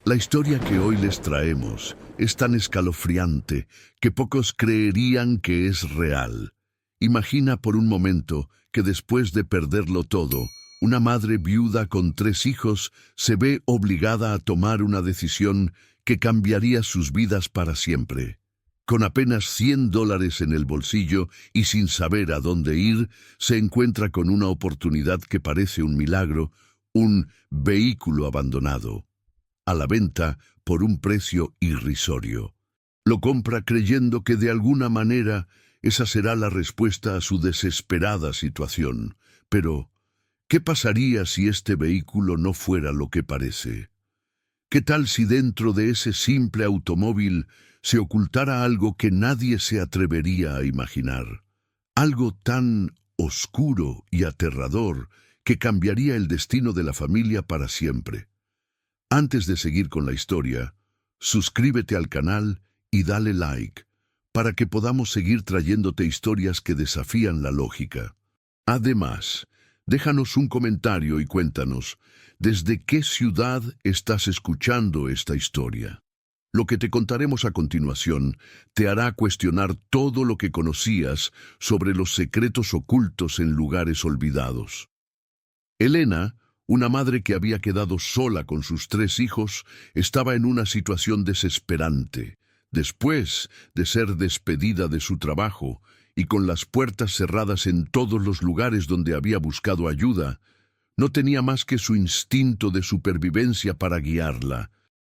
La historia que hoy les traemos es tan escalofriante que pocos creerían que es real. Imagina por un momento que después de perderlo todo, una madre viuda con 3 hijos se ve obligada a tomar una decisión que cambiaría sus vidas para siempre. Con apenas $100 en el bolsillo y sin saber a dónde ir, se encuentra con una oportunidad que parece un milagro, un vehículo abandonado, a la venta por un precio irrisorio. Lo compra creyendo que de alguna manera esa será la respuesta a su desesperada situación. Pero, ¿qué pasaría si este vehículo no fuera lo que parece? ¿Qué tal si dentro de ese simple automóvil se ocultara algo que nadie se atrevería a imaginar? Algo tan oscuro y aterrador que cambiaría el destino de la familia para siempre. Antes de seguir con la historia, suscríbete al canal y dale like, para que podamos seguir trayéndote historias que desafían la lógica. Además, déjanos un comentario y cuéntanos, ¿desde qué ciudad estás escuchando esta historia? Lo que te contaremos a continuación te hará cuestionar todo lo que conocías sobre los secretos ocultos en lugares olvidados. Elena, una madre que había quedado sola con sus 3 hijos, estaba en una situación desesperante. Después de ser despedida de su trabajo y con las puertas cerradas en todos los lugares donde había buscado ayuda, no tenía más que su instinto de supervivencia para guiarla.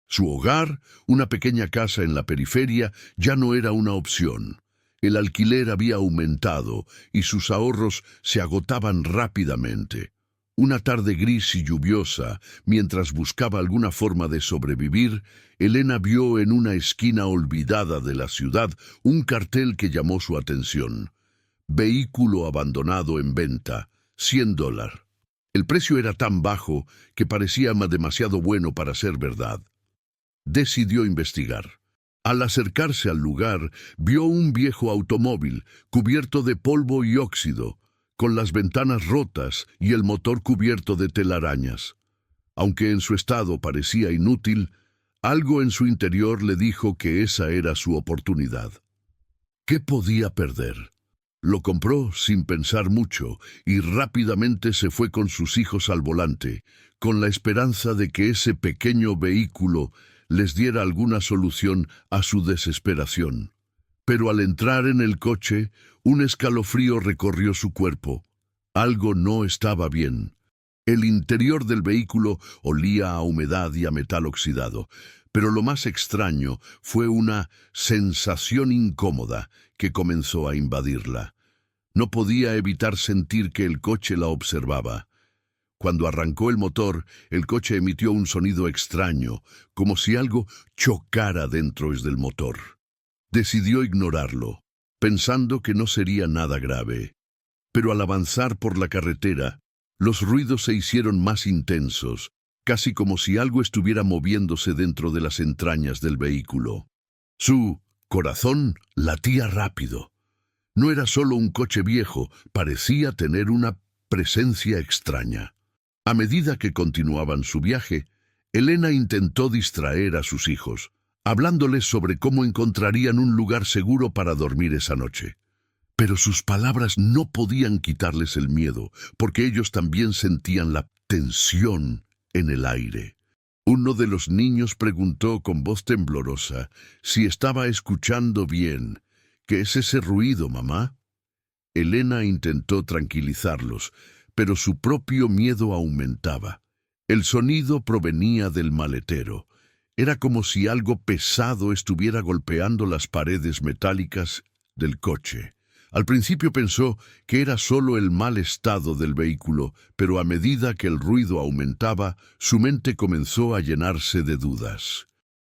Su hogar, una pequeña casa en la periferia, ya no era una opción. El alquiler había aumentado y sus ahorros se agotaban rápidamente. Una tarde gris y lluviosa, mientras buscaba alguna forma de sobrevivir, Elena vio en una esquina olvidada de la ciudad un cartel que llamó su atención. Vehículo abandonado en venta, $100. El precio era tan bajo que parecía demasiado bueno para ser verdad. Decidió investigar. Al acercarse al lugar, vio un viejo automóvil cubierto de polvo y óxido, con las ventanas rotas y el motor cubierto de telarañas. Aunque en su estado parecía inútil, algo en su interior le dijo que esa era su oportunidad. ¿Qué podía perder? Lo compró sin pensar mucho y rápidamente se fue con sus hijos al volante, con la esperanza de que ese pequeño vehículo les diera alguna solución a su desesperación. Pero al entrar en el coche, un escalofrío recorrió su cuerpo. Algo no estaba bien. El interior del vehículo olía a humedad y a metal oxidado, pero lo más extraño fue una sensación incómoda que comenzó a invadirla. No podía evitar sentir que el coche la observaba. Cuando arrancó el motor, el coche emitió un sonido extraño, como si algo chocara dentro del motor. Decidió ignorarlo, pensando que no sería nada grave. Pero al avanzar por la carretera, los ruidos se hicieron más intensos, casi como si algo estuviera moviéndose dentro de las entrañas del vehículo. Su corazón latía rápido. No era solo un coche viejo, parecía tener una presencia extraña. A medida que continuaban su viaje, Elena intentó distraer a sus hijos, hablándoles sobre cómo encontrarían un lugar seguro para dormir esa noche. Pero sus palabras no podían quitarles el miedo, porque ellos también sentían la tensión en el aire. Uno de los niños preguntó con voz temblorosa si estaba escuchando bien. ¿Qué es ese ruido, mamá? Elena intentó tranquilizarlos, pero su propio miedo aumentaba. El sonido provenía del maletero. Era como si algo pesado estuviera golpeando las paredes metálicas del coche. Al principio pensó que era solo el mal estado del vehículo, pero a medida que el ruido aumentaba, su mente comenzó a llenarse de dudas.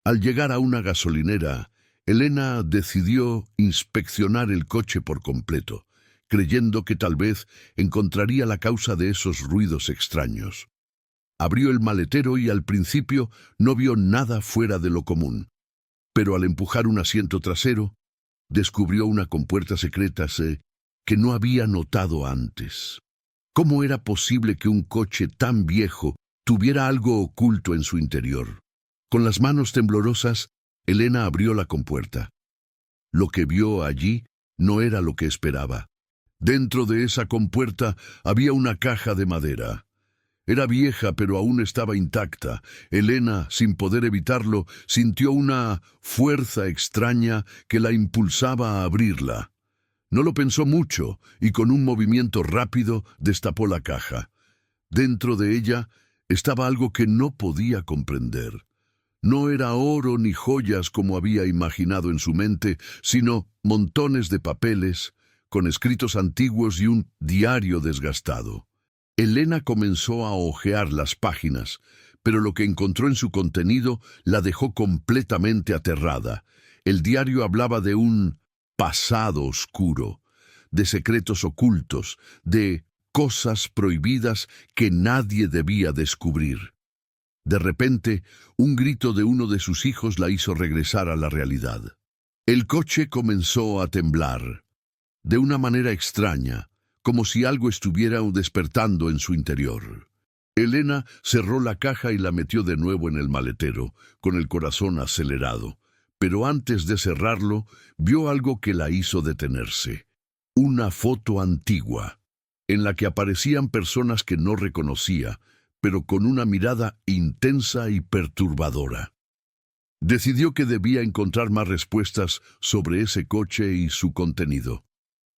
Al llegar a una gasolinera, Elena decidió inspeccionar el coche por completo, creyendo que tal vez encontraría la causa de esos ruidos extraños. Abrió el maletero y al principio no vio nada fuera de lo común, pero al empujar un asiento trasero, descubrió una compuerta secreta que no había notado antes. ¿Cómo era posible que un coche tan viejo tuviera algo oculto en su interior? Con las manos temblorosas, Elena abrió la compuerta. Lo que vio allí no era lo que esperaba. Dentro de esa compuerta había una caja de madera. Era vieja, pero aún estaba intacta. Elena, sin poder evitarlo, sintió una fuerza extraña que la impulsaba a abrirla. No lo pensó mucho y con un movimiento rápido destapó la caja. Dentro de ella estaba algo que no podía comprender. No era oro ni joyas como había imaginado en su mente, sino montones de papeles, con escritos antiguos y un diario desgastado. Elena comenzó a hojear las páginas, pero lo que encontró en su contenido la dejó completamente aterrada. El diario hablaba de un pasado oscuro, de secretos ocultos, de cosas prohibidas que nadie debía descubrir. De repente, un grito de uno de sus hijos la hizo regresar a la realidad. El coche comenzó a temblar, de una manera extraña, como si algo estuviera despertando en su interior. Elena cerró la caja y la metió de nuevo en el maletero, con el corazón acelerado. Pero antes de cerrarlo, vio algo que la hizo detenerse. Una foto antigua, en la que aparecían personas que no reconocía, pero con una mirada intensa y perturbadora. Decidió que debía encontrar más respuestas sobre ese coche y su contenido.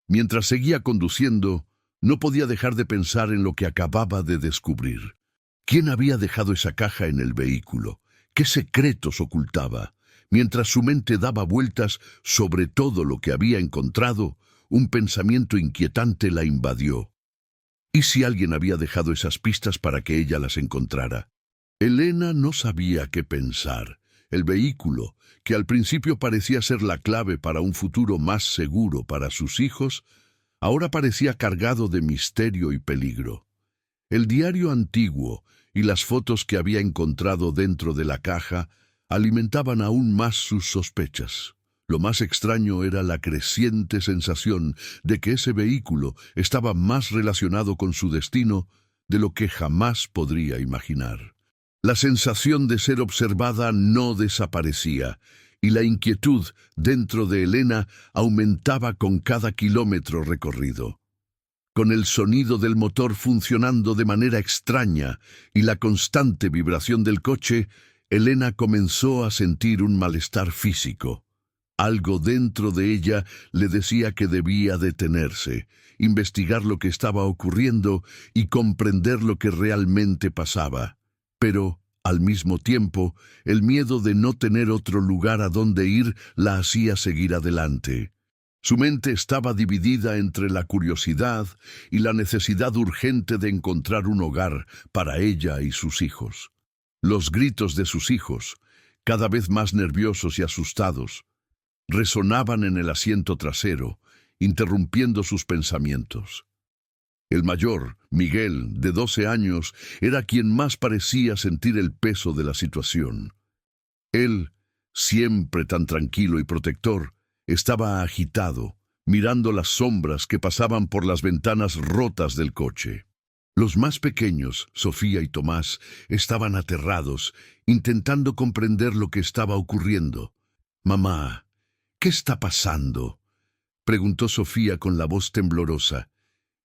Mientras seguía conduciendo, no podía dejar de pensar en lo que acababa de descubrir. ¿Quién había dejado esa caja en el vehículo? ¿Qué secretos ocultaba? Mientras su mente daba vueltas sobre todo lo que había encontrado, un pensamiento inquietante la invadió. ¿Y si alguien había dejado esas pistas para que ella las encontrara? Elena no sabía qué pensar. El vehículo, que al principio parecía ser la clave para un futuro más seguro para sus hijos, ahora parecía cargado de misterio y peligro. El diario antiguo y las fotos que había encontrado dentro de la caja alimentaban aún más sus sospechas. Lo más extraño era la creciente sensación de que ese vehículo estaba más relacionado con su destino de lo que jamás podría imaginar. La sensación de ser observada no desaparecía, y la inquietud dentro de Elena aumentaba con cada kilómetro recorrido. Con el sonido del motor funcionando de manera extraña y la constante vibración del coche, Elena comenzó a sentir un malestar físico. Algo dentro de ella le decía que debía detenerse, investigar lo que estaba ocurriendo y comprender lo que realmente pasaba. Pero, al mismo tiempo, el miedo de no tener otro lugar a donde ir la hacía seguir adelante. Su mente estaba dividida entre la curiosidad y la necesidad urgente de encontrar un hogar para ella y sus hijos. Los gritos de sus hijos, cada vez más nerviosos y asustados, resonaban en el asiento trasero, interrumpiendo sus pensamientos. El mayor, Miguel, de 12 años, era quien más parecía sentir el peso de la situación. Él, siempre tan tranquilo y protector, estaba agitado, mirando las sombras que pasaban por las ventanas rotas del coche. Los más pequeños, Sofía y Tomás, estaban aterrados, intentando comprender lo que estaba ocurriendo. «Mamá, ¿qué está pasando?», preguntó Sofía con la voz temblorosa.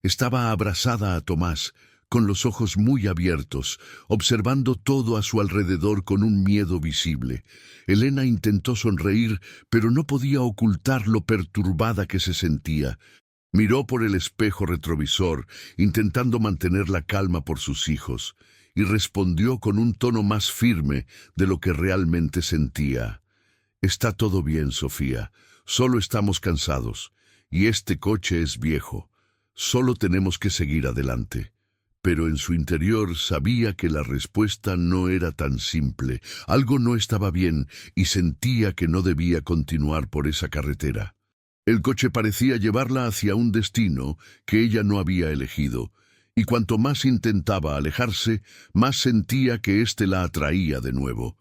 Estaba abrazada a Tomás, con los ojos muy abiertos, observando todo a su alrededor con un miedo visible. Elena intentó sonreír, pero no podía ocultar lo perturbada que se sentía. Miró por el espejo retrovisor, intentando mantener la calma por sus hijos, y respondió con un tono más firme de lo que realmente sentía. «Está todo bien, Sofía. Solo estamos cansados, y este coche es viejo. Solo tenemos que seguir adelante». Pero en su interior sabía que la respuesta no era tan simple. Algo no estaba bien y sentía que no debía continuar por esa carretera. El coche parecía llevarla hacia un destino que ella no había elegido, y cuanto más intentaba alejarse, más sentía que éste la atraía de nuevo.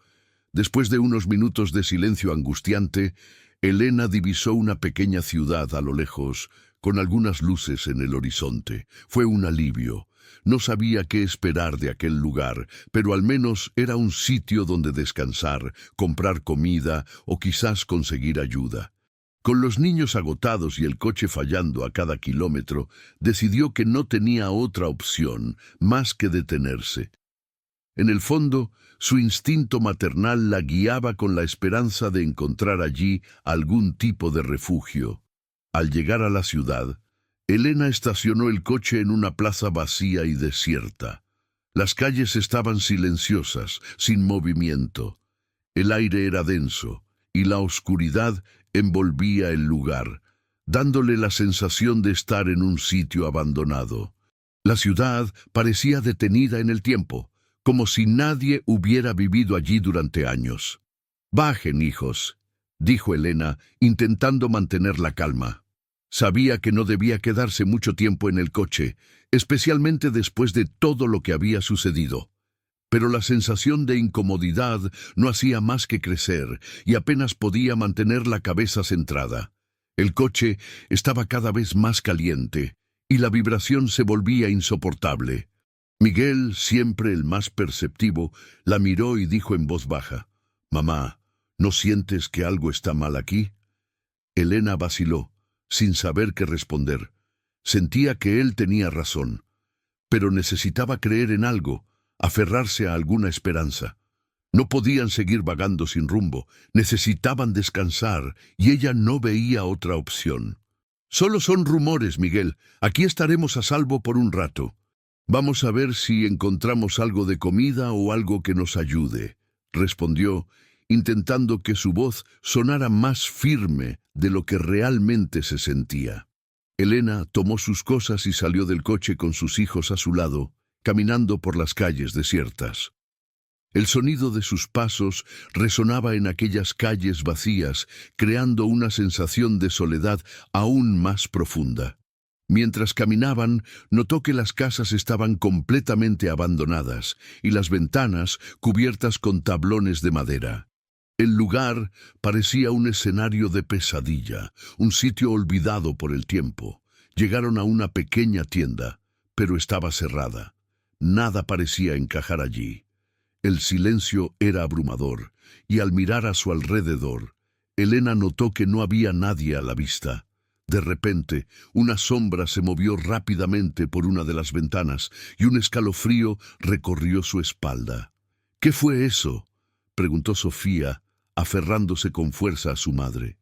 Después de unos minutos de silencio angustiante, Elena divisó una pequeña ciudad a lo lejos, con algunas luces en el horizonte. Fue un alivio. No sabía qué esperar de aquel lugar, pero al menos era un sitio donde descansar, comprar comida o quizás conseguir ayuda. Con los niños agotados y el coche fallando a cada kilómetro, decidió que no tenía otra opción más que detenerse. En el fondo, su instinto maternal la guiaba con la esperanza de encontrar allí algún tipo de refugio. Al llegar a la ciudad, Elena estacionó el coche en una plaza vacía y desierta. Las calles estaban silenciosas, sin movimiento. El aire era denso, y la oscuridad envolvía el lugar, dándole la sensación de estar en un sitio abandonado. La ciudad parecía detenida en el tiempo, como si nadie hubiera vivido allí durante años. «Bajen, hijos», dijo Elena, intentando mantener la calma. Sabía que no debía quedarse mucho tiempo en el coche, especialmente después de todo lo que había sucedido. Pero la sensación de incomodidad no hacía más que crecer y apenas podía mantener la cabeza centrada. El coche estaba cada vez más caliente y la vibración se volvía insoportable. Miguel, siempre el más perceptivo, la miró y dijo en voz baja: «Mamá, ¿no sientes que algo está mal aquí?» Elena vaciló, sin saber qué responder. Sentía que él tenía razón, pero necesitaba creer en algo, aferrarse a alguna esperanza. No podían seguir vagando sin rumbo, necesitaban descansar, y ella no veía otra opción. «Solo son rumores, Miguel. Aquí estaremos a salvo por un rato. Vamos a ver si encontramos algo de comida o algo que nos ayude», respondió, intentando que su voz sonara más firme de lo que realmente se sentía. Elena tomó sus cosas y salió del coche con sus hijos a su lado, caminando por las calles desiertas. El sonido de sus pasos resonaba en aquellas calles vacías, creando una sensación de soledad aún más profunda. Mientras caminaban, notó que las casas estaban completamente abandonadas y las ventanas cubiertas con tablones de madera. El lugar parecía un escenario de pesadilla, un sitio olvidado por el tiempo. Llegaron a una pequeña tienda, pero estaba cerrada. Nada parecía encajar allí. El silencio era abrumador, y al mirar a su alrededor, Elena notó que no había nadie a la vista. De repente, una sombra se movió rápidamente por una de las ventanas y un escalofrío recorrió su espalda. «¿Qué fue eso?», preguntó Sofía, aferrándose con fuerza a su madre.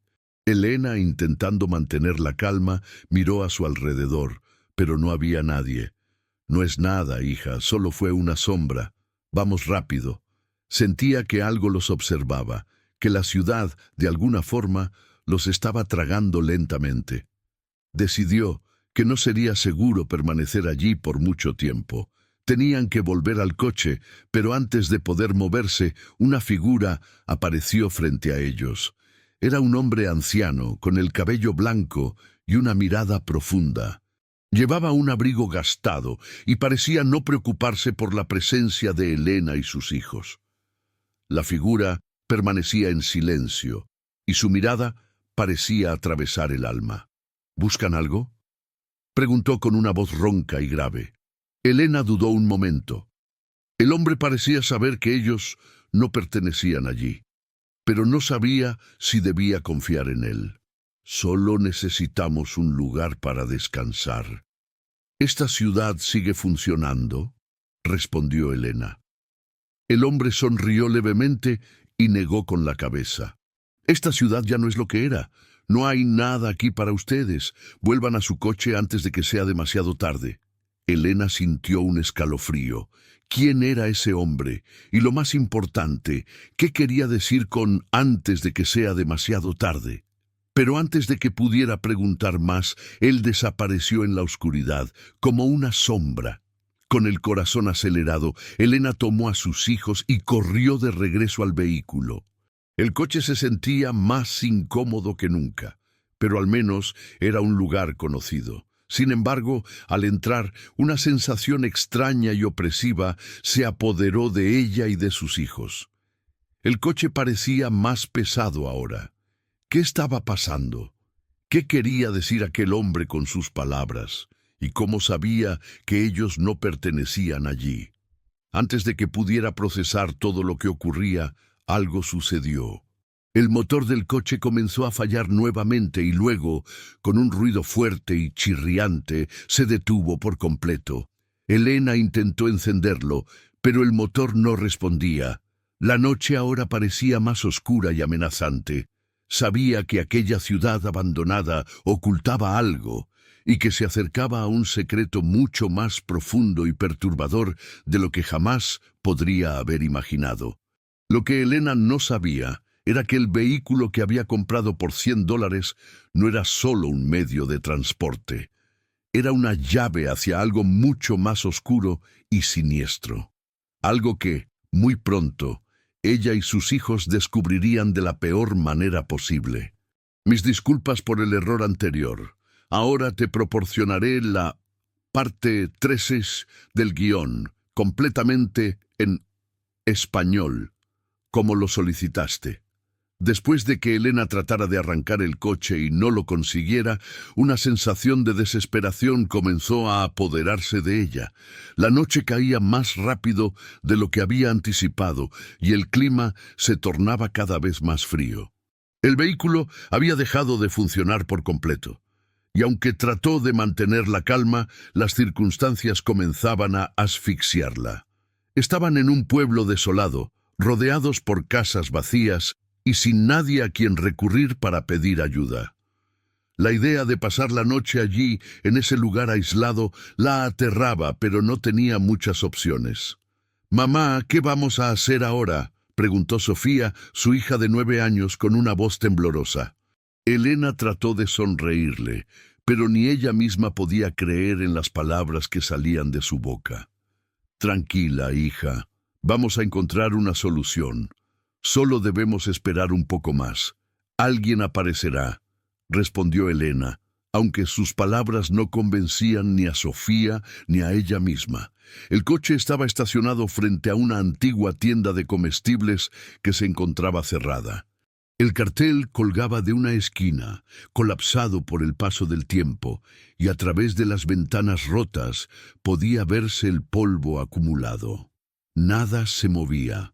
Elena, intentando mantener la calma, miró a su alrededor, pero no había nadie. «No es nada, hija, solo fue una sombra. Vamos rápido». Sentía que algo los observaba, que la ciudad, de alguna forma, los estaba tragando lentamente. Decidió que no sería seguro permanecer allí por mucho tiempo. Tenían que volver al coche, pero antes de poder moverse, una figura apareció frente a ellos. Era un hombre anciano, con el cabello blanco y una mirada profunda. Llevaba un abrigo gastado y parecía no preocuparse por la presencia de Elena y sus hijos. La figura permanecía en silencio, y su mirada parecía atravesar el alma. «¿Buscan algo?», preguntó con una voz ronca y grave. Elena dudó un momento. El hombre parecía saber que ellos no pertenecían allí, pero no sabía si debía confiar en él. «Solo necesitamos un lugar para descansar». «¿Esta ciudad sigue funcionando?», respondió Elena. El hombre sonrió levemente y negó con la cabeza. «Esta ciudad ya no es lo que era. No hay nada aquí para ustedes. Vuelvan a su coche antes de que sea demasiado tarde». Elena sintió un escalofrío. ¿Quién era ese hombre? Y lo más importante, ¿qué quería decir con «antes de que sea demasiado tarde»? Pero antes de que pudiera preguntar más, él desapareció en la oscuridad, como una sombra. Con el corazón acelerado, Elena tomó a sus hijos y corrió de regreso al vehículo. El coche se sentía más incómodo que nunca, pero al menos era un lugar conocido. Sin embargo, al entrar, una sensación extraña y opresiva se apoderó de ella y de sus hijos. El coche parecía más pesado ahora. ¿Qué estaba pasando? ¿Qué quería decir aquel hombre con sus palabras? ¿Y cómo sabía que ellos no pertenecían allí? Antes de que pudiera procesar todo lo que ocurría, algo sucedió. El motor del coche comenzó a fallar nuevamente y luego, con un ruido fuerte y chirriante, se detuvo por completo. Elena intentó encenderlo, pero el motor no respondía. La noche ahora parecía más oscura y amenazante. Sabía que aquella ciudad abandonada ocultaba algo y que se acercaba a un secreto mucho más profundo y perturbador de lo que jamás podría haber imaginado. Lo que Elena no sabía era que el vehículo que había comprado por $100 no era solo un medio de transporte. Era una llave hacia algo mucho más oscuro y siniestro. Algo que, muy pronto, ella y sus hijos descubrirían de la peor manera posible. Mis disculpas por el error anterior. Ahora te proporcionaré la parte 3 del guión, completamente en español, como lo solicitaste. Después de que Elena tratara de arrancar el coche y no lo consiguiera, una sensación de desesperación comenzó a apoderarse de ella. La noche caía más rápido de lo que había anticipado y el clima se tornaba cada vez más frío. El vehículo había dejado de funcionar por completo, y aunque trató de mantener la calma, las circunstancias comenzaban a asfixiarla. Estaban en un pueblo desolado, rodeados por casas vacías, y sin nadie a quien recurrir para pedir ayuda. La idea de pasar la noche allí, en ese lugar aislado, la aterraba, pero no tenía muchas opciones. «Mamá, ¿qué vamos a hacer ahora?», preguntó Sofía, su hija de 9 años, con una voz temblorosa. Elena trató de sonreírle, pero ni ella misma podía creer en las palabras que salían de su boca. «Tranquila, hija, vamos a encontrar una solución. Solo debemos esperar un poco más. Alguien aparecerá», respondió Elena, aunque sus palabras no convencían ni a Sofía ni a ella misma. El coche estaba estacionado frente a una antigua tienda de comestibles que se encontraba cerrada. El cartel colgaba de una esquina, colapsado por el paso del tiempo, y a través de las ventanas rotas podía verse el polvo acumulado. Nada se movía,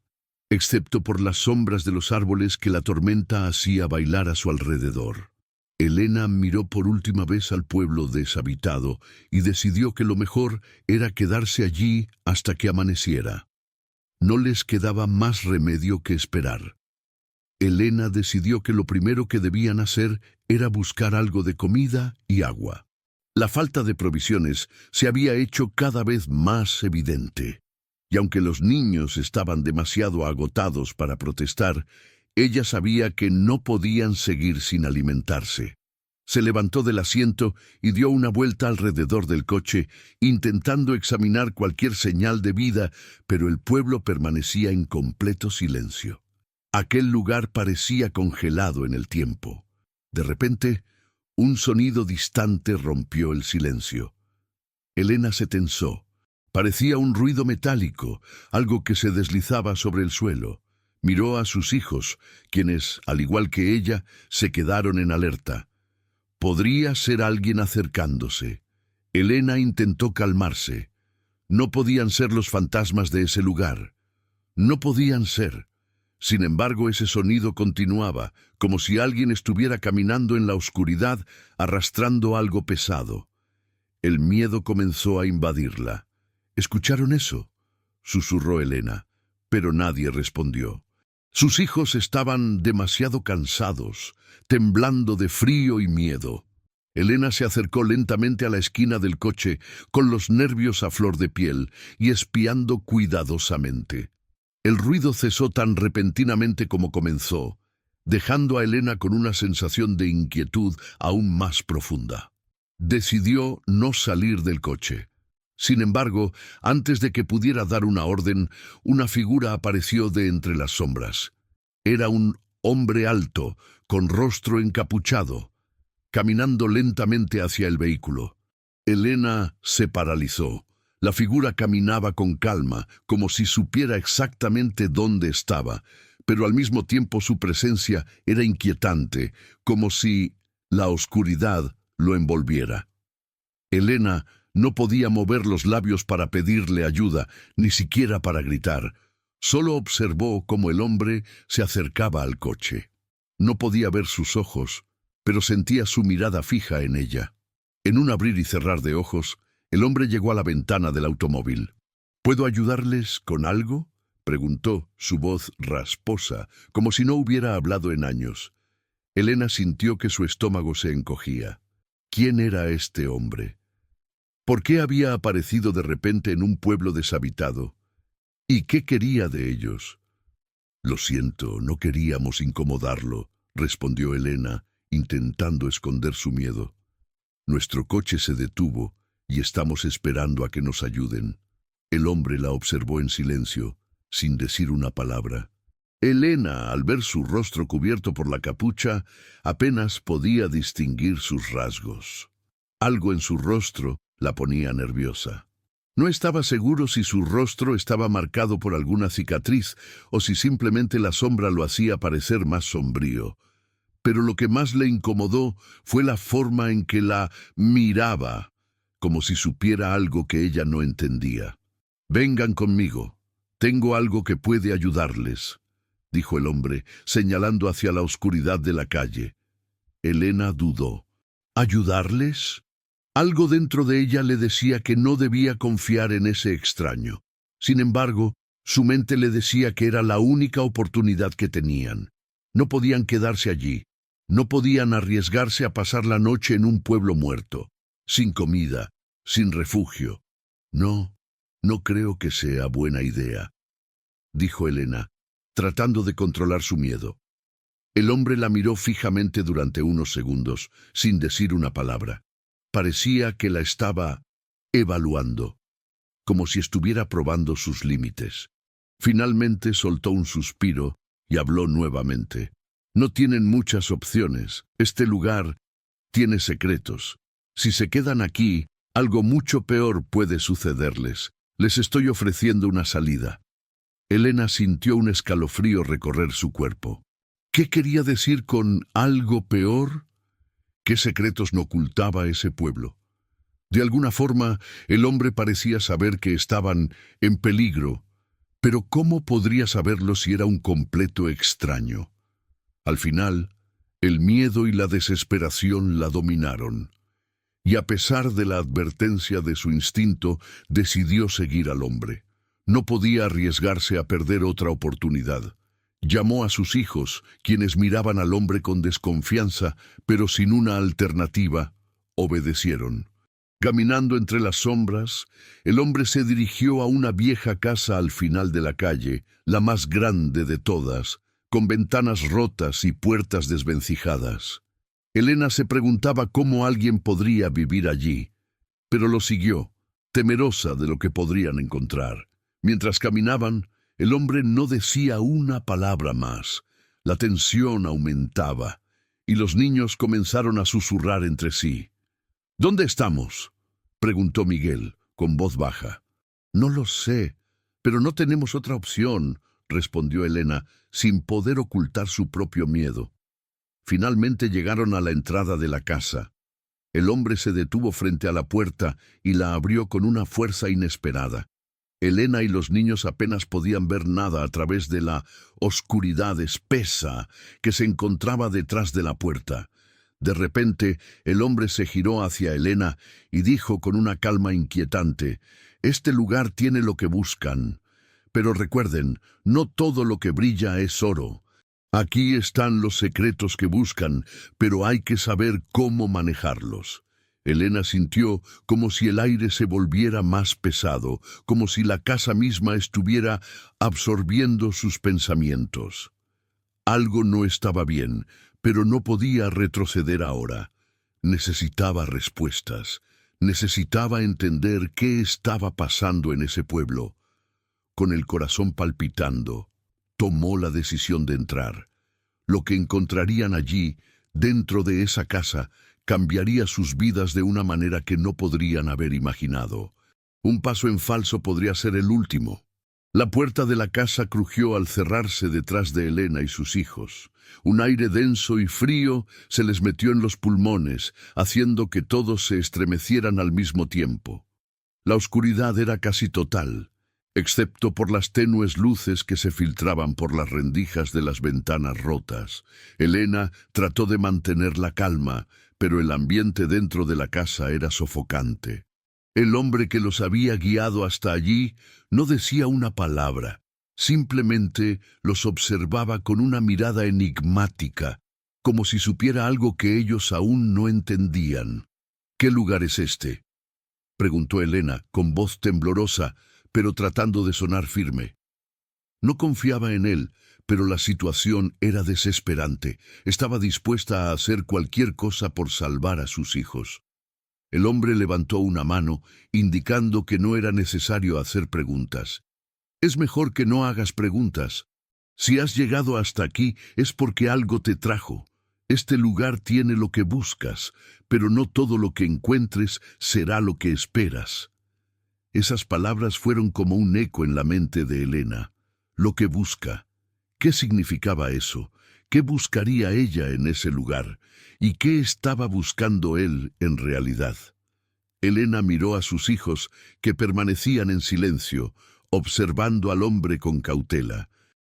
excepto por las sombras de los árboles que la tormenta hacía bailar a su alrededor. Elena miró por última vez al pueblo deshabitado y decidió que lo mejor era quedarse allí hasta que amaneciera. No les quedaba más remedio que esperar. Elena decidió que lo primero que debían hacer era buscar algo de comida y agua. La falta de provisiones se había hecho cada vez más evidente. Y aunque los niños estaban demasiado agotados para protestar, ella sabía que no podían seguir sin alimentarse. Se levantó del asiento y dio una vuelta alrededor del coche, intentando examinar cualquier señal de vida, pero el pueblo permanecía en completo silencio. Aquel lugar parecía congelado en el tiempo. De repente, un sonido distante rompió el silencio. Elena se tensó. Parecía un ruido metálico, algo que se deslizaba sobre el suelo. Miró a sus hijos, quienes, al igual que ella, se quedaron en alerta. Podría ser alguien acercándose. Elena intentó calmarse. No podían ser los fantasmas de ese lugar. No podían ser. Sin embargo, ese sonido continuaba, como si alguien estuviera caminando en la oscuridad, arrastrando algo pesado. El miedo comenzó a invadirla. «¿Escucharon eso?», susurró Elena, pero nadie respondió. Sus hijos estaban demasiado cansados, temblando de frío y miedo. Elena se acercó lentamente a la esquina del coche, con los nervios a flor de piel y espiando cuidadosamente. El ruido cesó tan repentinamente como comenzó, dejando a Elena con una sensación de inquietud aún más profunda. Decidió no salir del coche. Sin embargo, antes de que pudiera dar una orden, una figura apareció de entre las sombras. Era un hombre alto, con rostro encapuchado, caminando lentamente hacia el vehículo. Elena se paralizó. La figura caminaba con calma, como si supiera exactamente dónde estaba, pero al mismo tiempo su presencia era inquietante, como si la oscuridad lo envolviera. Elena No podía mover los labios para pedirle ayuda, ni siquiera para gritar. Solo observó cómo el hombre se acercaba al coche. No podía ver sus ojos, pero sentía su mirada fija en ella. En un abrir y cerrar de ojos, el hombre llegó a la ventana del automóvil. ¿Puedo ayudarles con algo?, preguntó, su voz rasposa, como si no hubiera hablado en años. Elena sintió que su estómago se encogía. ¿Quién era este hombre? ¿Por qué había aparecido de repente en un pueblo deshabitado? ¿Y qué quería de ellos? Lo siento, no queríamos incomodarlo, respondió Elena, intentando esconder su miedo. Nuestro coche se detuvo y estamos esperando a que nos ayuden. El hombre la observó en silencio, sin decir una palabra. Elena, al ver su rostro cubierto por la capucha, apenas podía distinguir sus rasgos. Algo en su rostro la ponía nerviosa. No estaba seguro si su rostro estaba marcado por alguna cicatriz o si simplemente la sombra lo hacía parecer más sombrío. Pero lo que más le incomodó fue la forma en que la miraba, como si supiera algo que ella no entendía. «Vengan conmigo. Tengo algo que puede ayudarles», dijo el hombre, señalando hacia la oscuridad de la calle. Elena dudó. ¿Ayudarles? Algo dentro de ella le decía que no debía confiar en ese extraño. Sin embargo, su mente le decía que era la única oportunidad que tenían. No podían quedarse allí. No podían arriesgarse a pasar la noche en un pueblo muerto, sin comida, sin refugio. No creo que sea buena idea, dijo Elena, tratando de controlar su miedo. El hombre la miró fijamente durante unos segundos, sin decir una palabra. Parecía que la estaba evaluando, como si estuviera probando sus límites. Finalmente soltó un suspiro y habló nuevamente. «No tienen muchas opciones. Este lugar tiene secretos. Si se quedan aquí, algo mucho peor puede sucederles. Les estoy ofreciendo una salida». Elena sintió un escalofrío recorrer su cuerpo. ¿Qué quería decir con algo peor? ¿Qué secretos no ocultaba ese pueblo? De alguna forma, el hombre parecía saber que estaban en peligro, pero ¿cómo podría saberlo si era un completo extraño? Al final, el miedo y la desesperación la dominaron, y a pesar de la advertencia de su instinto, decidió seguir al hombre. No podía arriesgarse a perder otra oportunidad. Llamó a sus hijos, quienes miraban al hombre con desconfianza, pero sin una alternativa, obedecieron. Caminando entre las sombras, el hombre se dirigió a una vieja casa al final de la calle, la más grande de todas, con ventanas rotas y puertas desvencijadas. Elena se preguntaba cómo alguien podría vivir allí, pero lo siguió, temerosa de lo que podrían encontrar. Mientras caminaban, el hombre no decía una palabra más. La tensión aumentaba, y los niños comenzaron a susurrar entre sí. «¿Dónde estamos?», preguntó Miguel, con voz baja. «No lo sé, pero no tenemos otra opción», respondió Elena, sin poder ocultar su propio miedo. Finalmente llegaron a la entrada de la casa. El hombre se detuvo frente a la puerta y la abrió con una fuerza inesperada. Elena y los niños apenas podían ver nada a través de la oscuridad espesa que se encontraba detrás de la puerta. De repente, el hombre se giró hacia Elena y dijo con una calma inquietante: «Este lugar tiene lo que buscan. Pero recuerden, no todo lo que brilla es oro. Aquí están los secretos que buscan, pero hay que saber cómo manejarlos». Elena sintió como si el aire se volviera más pesado, como si la casa misma estuviera absorbiendo sus pensamientos. Algo no estaba bien, pero no podía retroceder ahora. Necesitaba respuestas. Necesitaba entender qué estaba pasando en ese pueblo. Con el corazón palpitando, tomó la decisión de entrar. Lo que encontrarían allí, dentro de esa casa, cambiaría sus vidas de una manera que no podrían haber imaginado. Un paso en falso podría ser el último. La puerta de la casa crujió al cerrarse detrás de Elena y sus hijos. Un aire denso y frío se les metió en los pulmones, haciendo que todos se estremecieran al mismo tiempo. La oscuridad era casi total, excepto por las tenues luces que se filtraban por las rendijas de las ventanas rotas. Elena trató de mantener la calma, pero el ambiente dentro de la casa era sofocante. El hombre que los había guiado hasta allí no decía una palabra, simplemente los observaba con una mirada enigmática, como si supiera algo que ellos aún no entendían. «¿Qué lugar es este?», preguntó Elena, con voz temblorosa, pero tratando de sonar firme. No confiaba en él, pero la situación era desesperante. Estaba dispuesta a hacer cualquier cosa por salvar a sus hijos. El hombre levantó una mano, indicando que no era necesario hacer preguntas. «Es mejor que no hagas preguntas. Si has llegado hasta aquí es porque algo te trajo. Este lugar tiene lo que buscas, pero no todo lo que encuentres será lo que esperas». Esas palabras fueron como un eco en la mente de Elena. Lo que busca. ¿Qué significaba eso? ¿Qué buscaría ella en ese lugar? ¿Y qué estaba buscando él en realidad? Elena miró a sus hijos, que permanecían en silencio, observando al hombre con cautela.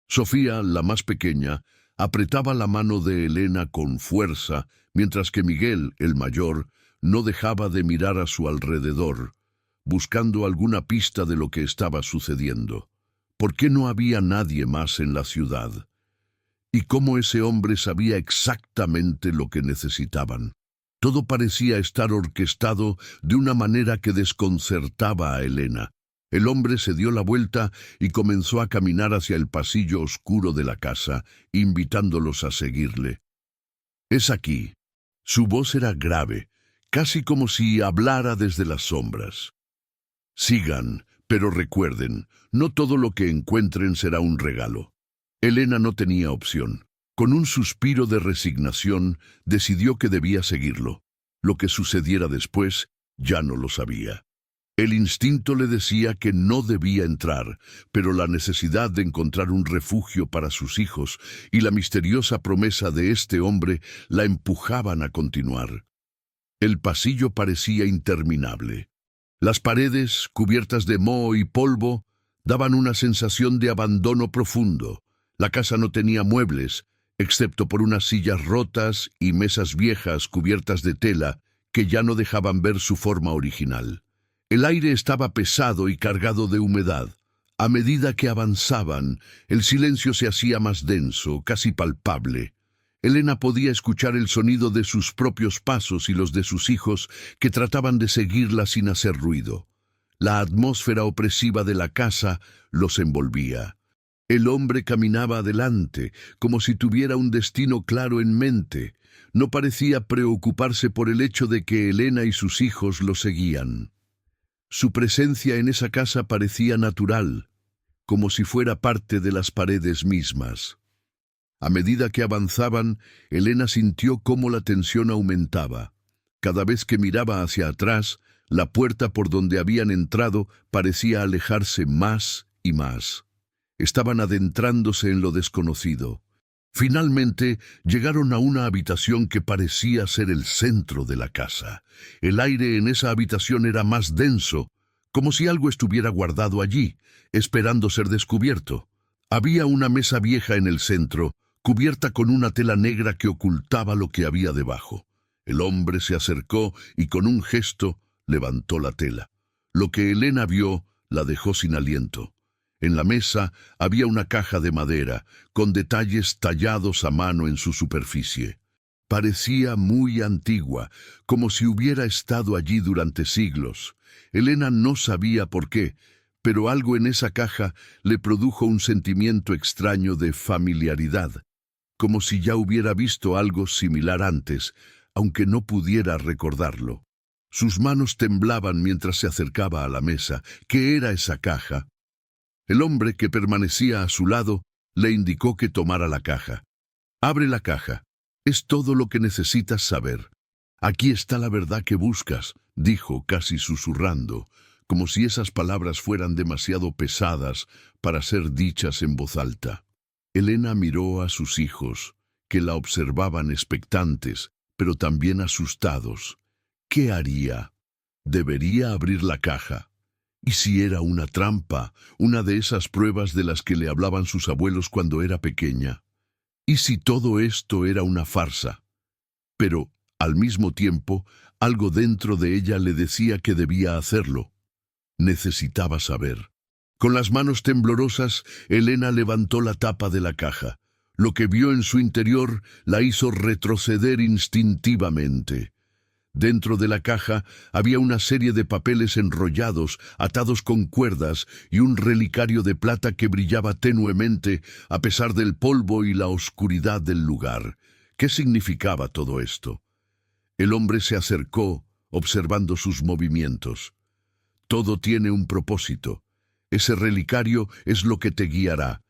Sofía, la más pequeña, apretaba la mano de Elena con fuerza, mientras que Miguel, el mayor, no dejaba de mirar a su alrededor, buscando alguna pista de lo que estaba sucediendo. ¿Por qué no había nadie más en la ciudad? ¿Y cómo ese hombre sabía exactamente lo que necesitaban? Todo parecía estar orquestado de una manera que desconcertaba a Elena. El hombre se dio la vuelta y comenzó a caminar hacia el pasillo oscuro de la casa, invitándolos a seguirle. «Es aquí». Su voz era grave, casi como si hablara desde las sombras. «Sigan, pero recuerden, no todo lo que encuentren será un regalo». Elena no tenía opción. Con un suspiro de resignación, decidió que debía seguirlo. Lo que sucediera después, ya no lo sabía. El instinto le decía que no debía entrar, pero la necesidad de encontrar un refugio para sus hijos y la misteriosa promesa de este hombre la empujaban a continuar. El pasillo parecía interminable. Las paredes, cubiertas de moho y polvo, daban una sensación de abandono profundo. La casa no tenía muebles, excepto por unas sillas rotas y mesas viejas cubiertas de tela que ya no dejaban ver su forma original. El aire estaba pesado y cargado de humedad. A medida que avanzaban, el silencio se hacía más denso, casi palpable. Elena podía escuchar el sonido de sus propios pasos y los de sus hijos, que trataban de seguirla sin hacer ruido. La atmósfera opresiva de la casa los envolvía. El hombre caminaba adelante, como si tuviera un destino claro en mente. No parecía preocuparse por el hecho de que Elena y sus hijos lo seguían. Su presencia en esa casa parecía natural, como si fuera parte de las paredes mismas. A medida que avanzaban, Elena sintió cómo la tensión aumentaba. Cada vez que miraba hacia atrás, la puerta por donde habían entrado parecía alejarse más y más. Estaban adentrándose en lo desconocido. Finalmente, llegaron a una habitación que parecía ser el centro de la casa. El aire en esa habitación era más denso, como si algo estuviera guardado allí, esperando ser descubierto. Había una mesa vieja en el centro, cubierta con una tela negra que ocultaba lo que había debajo. El hombre se acercó y con un gesto levantó la tela. Lo que Elena vio la dejó sin aliento. En la mesa había una caja de madera, con detalles tallados a mano en su superficie. Parecía muy antigua, como si hubiera estado allí durante siglos. Elena no sabía por qué, pero algo en esa caja le produjo un sentimiento extraño de familiaridad, como si ya hubiera visto algo similar antes, aunque no pudiera recordarlo. Sus manos temblaban mientras se acercaba a la mesa. ¿Qué era esa caja? El hombre que permanecía a su lado le indicó que tomara la caja. «Abre la caja. Es todo lo que necesitas saber. Aquí está la verdad que buscas», dijo casi susurrando. como si esas palabras fueran demasiado pesadas para ser dichas en voz alta. Elena miró a sus hijos, que la observaban expectantes, pero también asustados. ¿Qué haría? Debería abrir la caja. ¿Y si era una trampa, una de esas pruebas de las que le hablaban sus abuelos cuando era pequeña? ¿Y si todo esto era una farsa? Pero, al mismo tiempo, algo dentro de ella le decía que debía hacerlo. Necesitaba saber. Con las manos temblorosas, Elena levantó la tapa de la caja. Lo que vio en su interior la hizo retroceder instintivamente. Dentro de la caja había una serie de papeles enrollados, atados con cuerdas, y un relicario de plata que brillaba tenuemente a pesar del polvo y la oscuridad del lugar. ¿Qué significaba todo esto? El hombre se acercó, observando sus movimientos. Todo tiene un propósito. Ese relicario es lo que te guiará.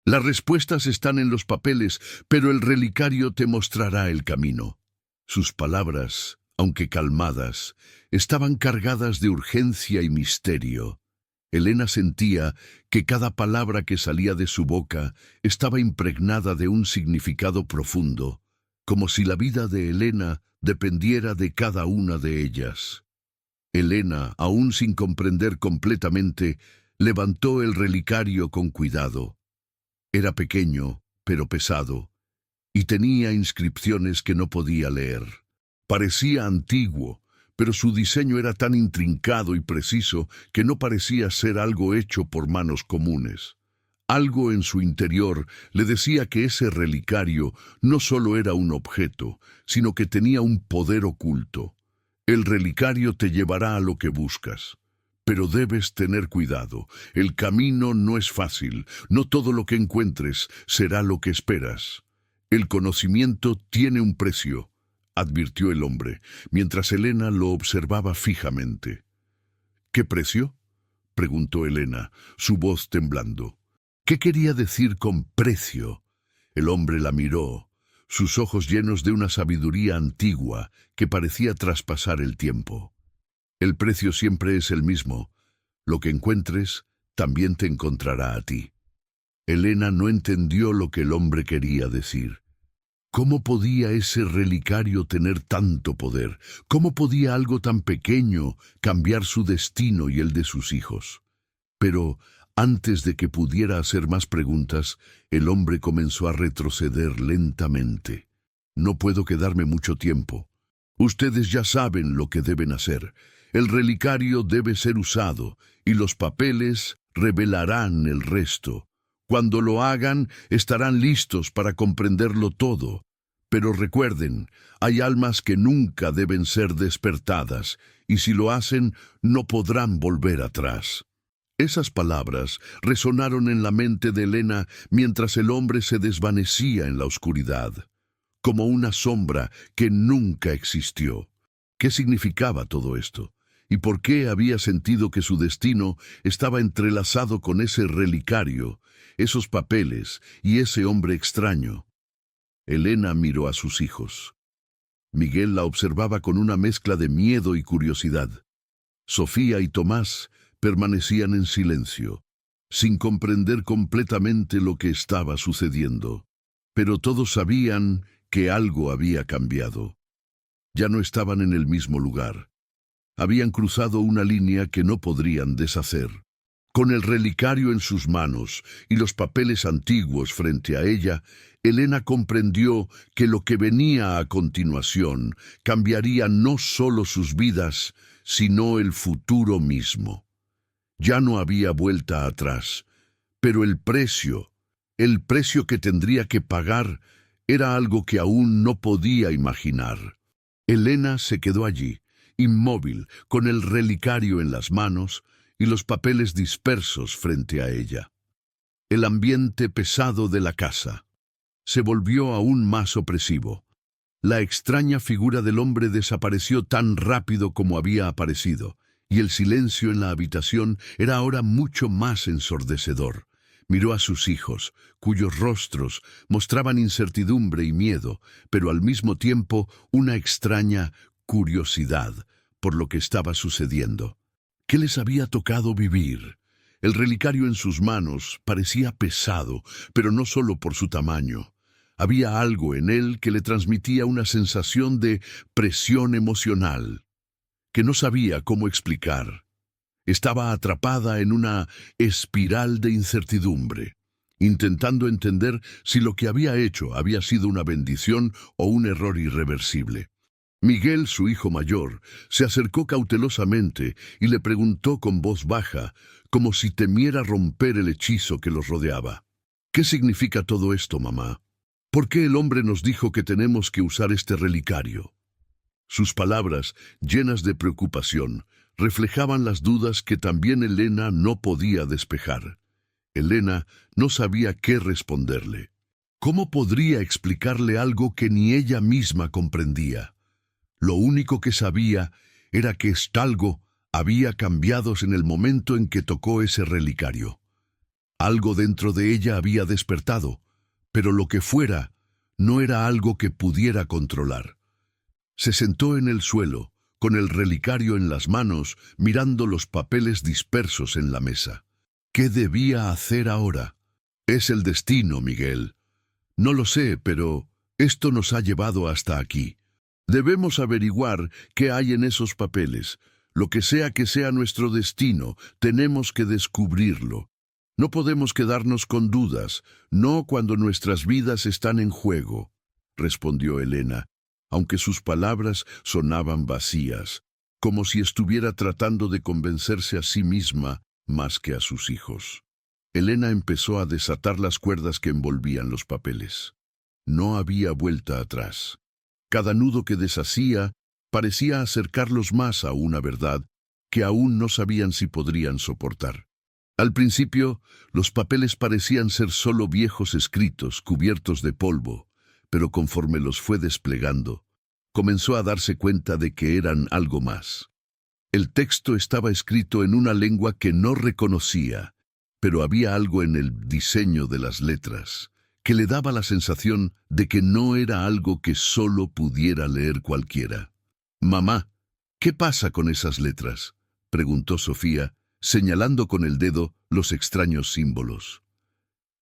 Las respuestas están en los papeles, pero el relicario te mostrará el camino. Sus palabras, aunque calmadas, estaban cargadas de urgencia y misterio. Elena sentía que cada palabra que salía de su boca estaba impregnada de un significado profundo, como si la vida de Elena dependiera de cada una de ellas. Elena, aún sin comprender completamente, levantó el relicario con cuidado. Era pequeño, pero pesado, y tenía inscripciones que no podía leer. Parecía antiguo, pero su diseño era tan intrincado y preciso que no parecía ser algo hecho por manos comunes. Algo en su interior le decía que ese relicario no solo era un objeto, sino que tenía un poder oculto. El relicario te llevará a lo que buscas. Pero debes tener cuidado. El camino no es fácil. No todo lo que encuentres será lo que esperas. El conocimiento tiene un precio, advirtió el hombre, mientras Elena lo observaba fijamente. ¿Qué precio?, preguntó Elena, su voz temblando. ¿Qué quería decir con precio? El hombre la miró, sus ojos llenos de una sabiduría antigua que parecía traspasar el tiempo. El precio siempre es el mismo. Lo que encuentres también te encontrará a ti. Elena no entendió lo que el hombre quería decir. ¿Cómo podía ese relicario tener tanto poder? ¿Cómo podía algo tan pequeño cambiar su destino y el de sus hijos? Pero antes de que pudiera hacer más preguntas, el hombre comenzó a retroceder lentamente. No puedo quedarme mucho tiempo. Ustedes ya saben lo que deben hacer. El relicario debe ser usado, y los papeles revelarán el resto. Cuando lo hagan, estarán listos para comprenderlo todo. Pero recuerden, hay almas que nunca deben ser despertadas, y si lo hacen, no podrán volver atrás. Esas palabras resonaron en la mente de Elena mientras el hombre se desvanecía en la oscuridad, como una sombra que nunca existió. ¿Qué significaba todo esto? ¿Y por qué había sentido que su destino estaba entrelazado con ese relicario, esos papeles y ese hombre extraño? Elena miró a sus hijos. Miguel la observaba con una mezcla de miedo y curiosidad. Sofía y Tomás permanecían en silencio, sin comprender completamente lo que estaba sucediendo. Pero todos sabían que algo había cambiado. Ya no estaban en el mismo lugar. Habían cruzado una línea que no podrían deshacer. Con el relicario en sus manos y los papeles antiguos frente a ella, Elena comprendió que lo que venía a continuación cambiaría no solo sus vidas, sino el futuro mismo. Ya no había vuelta atrás, pero el precio que tendría que pagar, era algo que aún no podía imaginar. Elena se quedó allí, inmóvil, con el relicario en las manos y los papeles dispersos frente a ella. El ambiente pesado de la casa se volvió aún más opresivo. La extraña figura del hombre desapareció tan rápido como había aparecido, y el silencio en la habitación era ahora mucho más ensordecedor. Miró a sus hijos, cuyos rostros mostraban incertidumbre y miedo, pero al mismo tiempo una extraña curiosidad por lo que estaba sucediendo. ¿Qué les había tocado vivir? El relicario en sus manos parecía pesado, pero no solo por su tamaño. Había algo en él que le transmitía una sensación de presión emocional, que no sabía cómo explicar. Estaba atrapada en una espiral de incertidumbre, intentando entender si lo que había hecho había sido una bendición o un error irreversible. Miguel, su hijo mayor, se acercó cautelosamente y le preguntó con voz baja, como si temiera romper el hechizo que los rodeaba. ¿Qué significa todo esto, mamá? ¿Por qué el hombre nos dijo que tenemos que usar este relicario? Sus palabras, llenas de preocupación, reflejaban las dudas que también Elena no podía despejar. Elena no sabía qué responderle. ¿Cómo podría explicarle algo que ni ella misma comprendía? Lo único que sabía era que algo había cambiado en el momento en que tocó ese relicario. Algo dentro de ella había despertado, pero lo que fuera no era algo que pudiera controlar. Se sentó en el suelo, con el relicario en las manos, mirando los papeles dispersos en la mesa. ¿Qué debía hacer ahora? Es el destino, Miguel. No lo sé, pero esto nos ha llevado hasta aquí. Debemos averiguar qué hay en esos papeles. Lo que sea nuestro destino, tenemos que descubrirlo. No podemos quedarnos con dudas, no cuando nuestras vidas están en juego, respondió Elena, aunque sus palabras sonaban vacías, como si estuviera tratando de convencerse a sí misma más que a sus hijos. Elena empezó a desatar las cuerdas que envolvían los papeles. No había vuelta atrás. Cada nudo que deshacía parecía acercarlos más a una verdad que aún no sabían si podrían soportar. Al principio, los papeles parecían ser solo viejos escritos cubiertos de polvo, pero conforme los fue desplegando, comenzó a darse cuenta de que eran algo más. El texto estaba escrito en una lengua que no reconocía, pero había algo en el diseño de las letras que le daba la sensación de que no era algo que solo pudiera leer cualquiera. «Mamá, ¿qué pasa con esas letras?», preguntó Sofía, señalando con el dedo los extraños símbolos.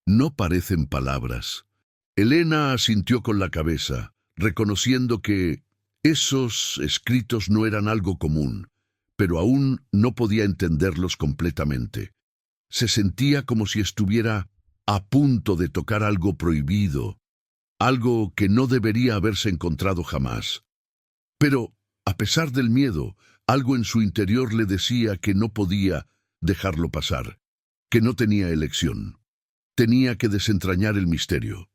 «No parecen palabras». Elena asintió con la cabeza, reconociendo que esos escritos no eran algo común, pero aún no podía entenderlos completamente. Se sentía como si estuviera a punto de tocar algo prohibido, algo que no debería haberse encontrado jamás. Pero, a pesar del miedo, algo en su interior le decía que no podía dejarlo pasar, que no tenía elección. Tenía que desentrañar el misterio.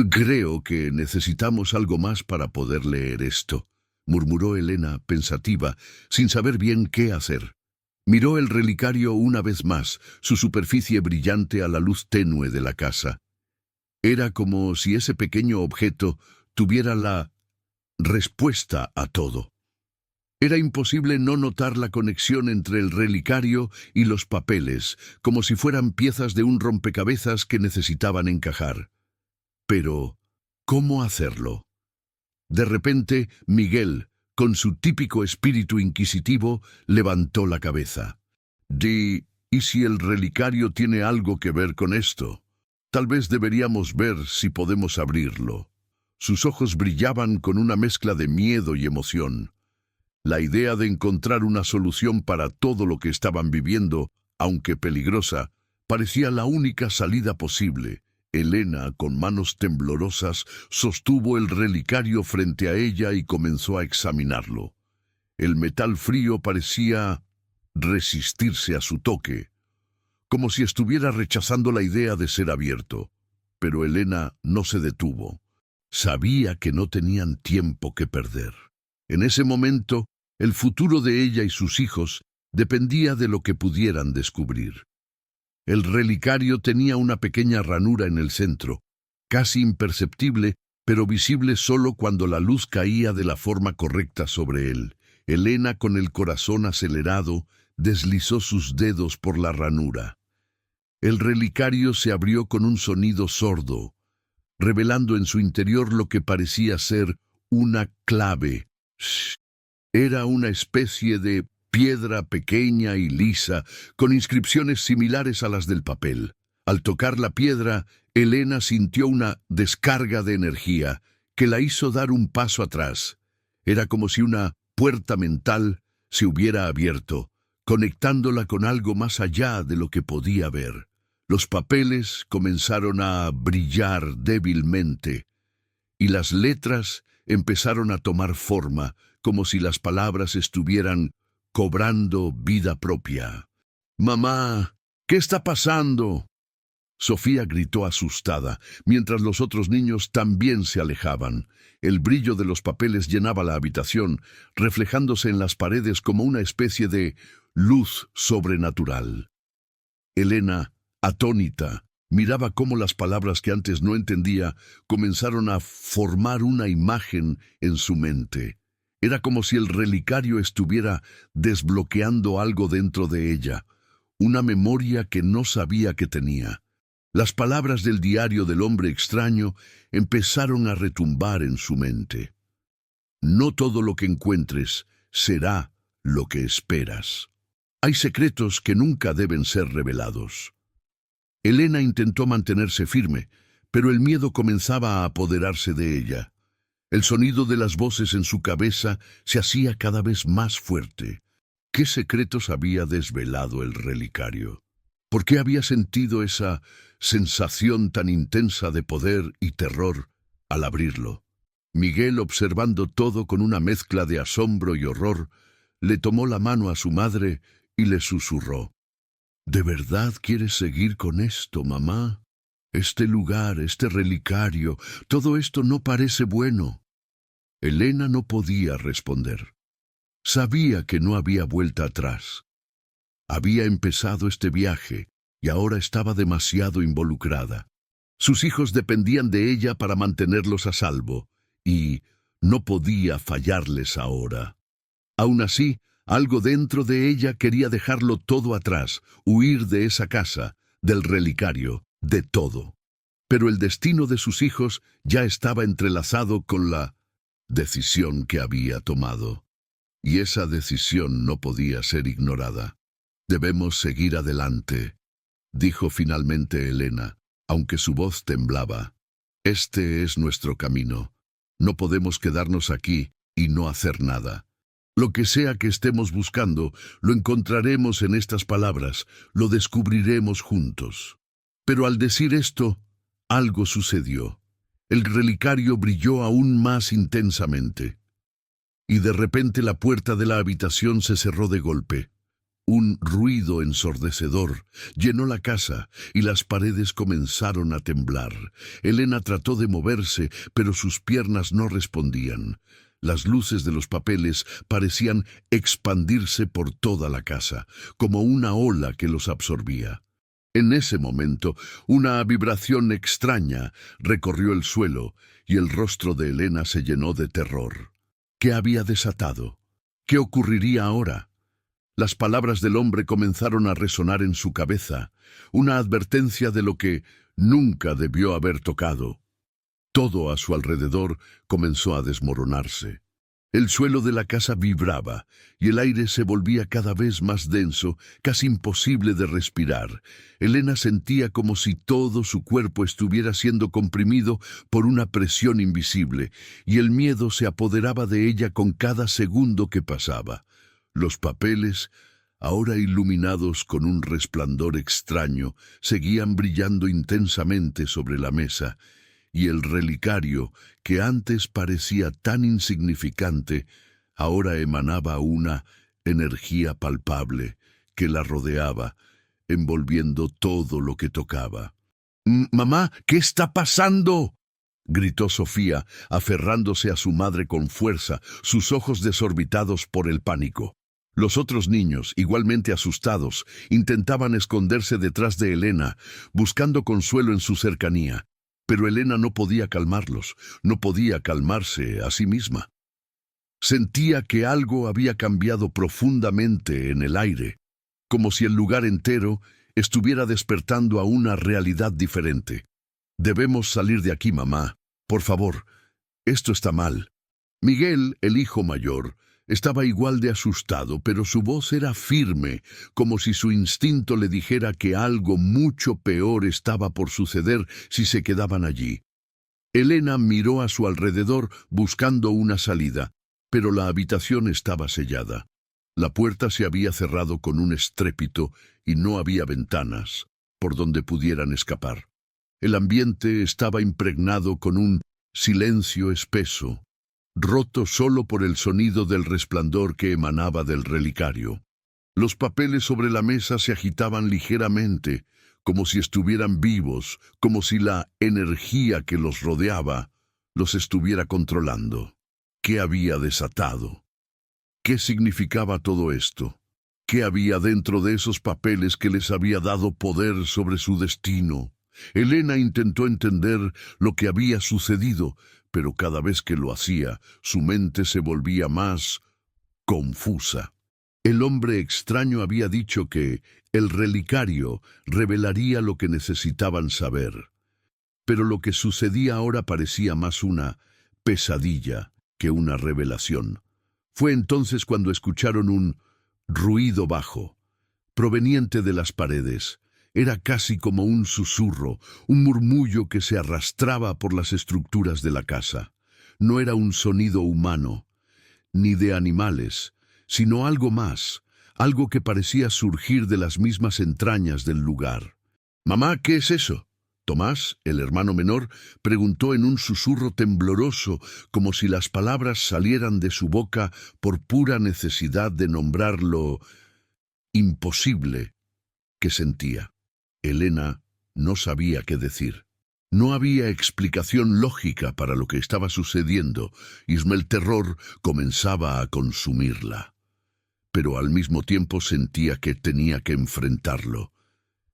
«Creo que necesitamos algo más para poder leer esto», murmuró Elena, pensativa, sin saber bien qué hacer. Miró el relicario una vez más, su superficie brillante a la luz tenue de la casa. Era como si ese pequeño objeto tuviera la respuesta a todo. Era imposible no notar la conexión entre el relicario y los papeles, como si fueran piezas de un rompecabezas que necesitaban encajar. Pero, ¿cómo hacerlo? De repente, Miguel, con su típico espíritu inquisitivo, levantó la cabeza. «¿Y si el relicario tiene algo que ver con esto? Tal vez deberíamos ver si podemos abrirlo». Sus ojos brillaban con una mezcla de miedo y emoción. La idea de encontrar una solución para todo lo que estaban viviendo, aunque peligrosa, parecía la única salida posible. Elena, con manos temblorosas, sostuvo el relicario frente a ella y comenzó a examinarlo. El metal frío parecía resistirse a su toque, como si estuviera rechazando la idea de ser abierto. Pero Elena no se detuvo. Sabía que no tenían tiempo que perder. En ese momento, el futuro de ella y sus hijos dependía de lo que pudieran descubrir. El relicario tenía una pequeña ranura en el centro, casi imperceptible, pero visible solo cuando la luz caía de la forma correcta sobre él. Elena, con el corazón acelerado, deslizó sus dedos por la ranura. El relicario se abrió con un sonido sordo, revelando en su interior lo que parecía ser una clave. Era una especie de piedra pequeña y lisa, con inscripciones similares a las del papel. Al tocar la piedra, Elena sintió una descarga de energía que la hizo dar un paso atrás. Era como si una puerta mental se hubiera abierto, conectándola con algo más allá de lo que podía ver. Los papeles comenzaron a brillar débilmente, y las letras empezaron a tomar forma, como si las palabras estuvieran cobrando vida propia. «Mamá, ¿qué está pasando?». Sofía gritó asustada, mientras los otros niños también se alejaban. El brillo de los papeles llenaba la habitación, reflejándose en las paredes como una especie de luz sobrenatural. Elena, atónita, miraba cómo las palabras que antes no entendía comenzaron a formar una imagen en su mente. Era como si el relicario estuviera desbloqueando algo dentro de ella, una memoria que no sabía que tenía. Las palabras del diario del hombre extraño empezaron a retumbar en su mente. No todo lo que encuentres será lo que esperas. Hay secretos que nunca deben ser revelados. Elena intentó mantenerse firme, pero el miedo comenzaba a apoderarse de ella. El sonido de las voces en su cabeza se hacía cada vez más fuerte. ¿Qué secretos había desvelado el relicario? ¿Por qué había sentido esa sensación tan intensa de poder y terror al abrirlo? Miguel, observando todo con una mezcla de asombro y horror, le tomó la mano a su madre y le susurró: «¿De verdad quieres seguir con esto, mamá? Este lugar, este relicario, todo esto no parece bueno». Elena no podía responder. Sabía que no había vuelta atrás. Había empezado este viaje y ahora estaba demasiado involucrada. Sus hijos dependían de ella para mantenerlos a salvo, y no podía fallarles ahora. Aún así, algo dentro de ella quería dejarlo todo atrás, huir de esa casa, del relicario, de todo. Pero el destino de sus hijos ya estaba entrelazado con la decisión que había tomado. Y esa decisión no podía ser ignorada. «Debemos seguir adelante», dijo finalmente Elena, aunque su voz temblaba. «Este es nuestro camino. No podemos quedarnos aquí y no hacer nada. Lo que sea que estemos buscando, lo encontraremos en estas palabras, lo descubriremos juntos». Pero al decir esto, algo sucedió. El relicario brilló aún más intensamente. Y de repente la puerta de la habitación se cerró de golpe. Un ruido ensordecedor llenó la casa y las paredes comenzaron a temblar. Elena trató de moverse, pero sus piernas no respondían. Las luces de los papeles parecían expandirse por toda la casa, como una ola que los absorbía. En ese momento, una vibración extraña recorrió el suelo y el rostro de Elena se llenó de terror. ¿Qué había desatado? ¿Qué ocurriría ahora? Las palabras del hombre comenzaron a resonar en su cabeza, una advertencia de lo que nunca debió haber tocado. Todo a su alrededor comenzó a desmoronarse. El suelo de la casa vibraba y el aire se volvía cada vez más denso, casi imposible de respirar. Elena sentía como si todo su cuerpo estuviera siendo comprimido por una presión invisible, y el miedo se apoderaba de ella con cada segundo que pasaba. Los papeles, ahora iluminados con un resplandor extraño, seguían brillando intensamente sobre la mesa, y el relicario, que antes parecía tan insignificante, ahora emanaba una energía palpable que la rodeaba, envolviendo todo lo que tocaba. «Mamá, ¿qué está pasando?», gritó Sofía, aferrándose a su madre con fuerza, sus ojos desorbitados por el pánico. Los otros niños, igualmente asustados, intentaban esconderse detrás de Elena, buscando consuelo en su cercanía. Pero Elena no podía calmarlos, no podía calmarse a sí misma. Sentía que algo había cambiado profundamente en el aire, como si el lugar entero estuviera despertando a una realidad diferente. «Debemos salir de aquí, mamá. Por favor, esto está mal». Miguel, el hijo mayor, Estaba igual de asustado, pero su voz era firme, como si su instinto le dijera que algo mucho peor estaba por suceder si se quedaban allí. Elena miró a su alrededor buscando una salida, pero la habitación estaba sellada. La puerta se había cerrado con un estrépito y no había ventanas por donde pudieran escapar. El ambiente estaba impregnado con un silencio espeso, roto solo por el sonido del resplandor que emanaba del relicario. Los papeles sobre la mesa se agitaban ligeramente, como si estuvieran vivos, como si la energía que los rodeaba los estuviera controlando. ¿Qué había desatado? ¿Qué significaba todo esto? ¿Qué había dentro de esos papeles que les había dado poder sobre su destino? Elena intentó entender lo que había sucedido, pero cada vez que lo hacía, su mente se volvía más confusa. El hombre extraño había dicho que el relicario revelaría lo que necesitaban saber, pero lo que sucedía ahora parecía más una pesadilla que una revelación. Fue entonces cuando escucharon un ruido bajo, proveniente de las paredes. Era casi como un susurro, un murmullo que se arrastraba por las estructuras de la casa. No era un sonido humano, ni de animales, sino algo más, algo que parecía surgir de las mismas entrañas del lugar. «Mamá, ¿qué es eso?». Tomás, el hermano menor, preguntó en un susurro tembloroso, como si las palabras salieran de su boca por pura necesidad de nombrar lo imposible que sentía. Elena no sabía qué decir. No había explicación lógica para lo que estaba sucediendo, y el terror comenzaba a consumirla. Pero al mismo tiempo sentía que tenía que enfrentarlo,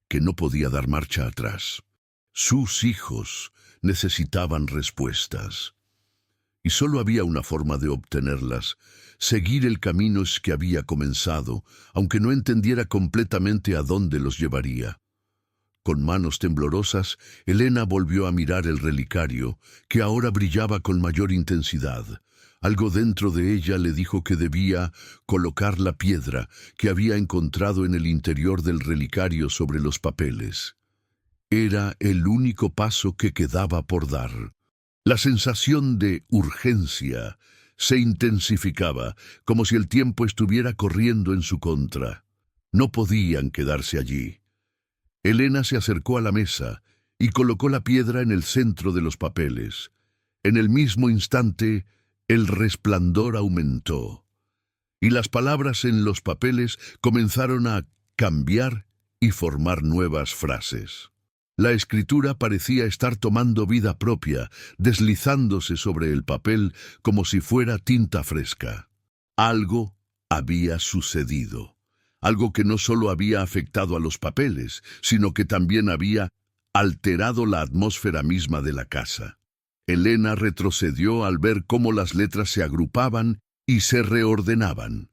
que no podía dar marcha atrás. Sus hijos necesitaban respuestas, y solo había una forma de obtenerlas: seguir el camino que había comenzado, aunque no entendiera completamente a dónde los llevaría. Con manos temblorosas, Elena volvió a mirar el relicario, que ahora brillaba con mayor intensidad. Algo dentro de ella le dijo que debía colocar la piedra que había encontrado en el interior del relicario sobre los papeles. Era el único paso que quedaba por dar. La sensación de urgencia se intensificaba, como si el tiempo estuviera corriendo en su contra. No podían quedarse allí. Elena se acercó a la mesa y colocó la piedra en el centro de los papeles. En el mismo instante, el resplandor aumentó, y las palabras en los papeles comenzaron a cambiar y formar nuevas frases. La escritura parecía estar tomando vida propia, deslizándose sobre el papel como si fuera tinta fresca. Algo había sucedido. Algo que no solo había afectado a los papeles, sino que también había alterado la atmósfera misma de la casa. Elena retrocedió al ver cómo las letras se agrupaban y se reordenaban.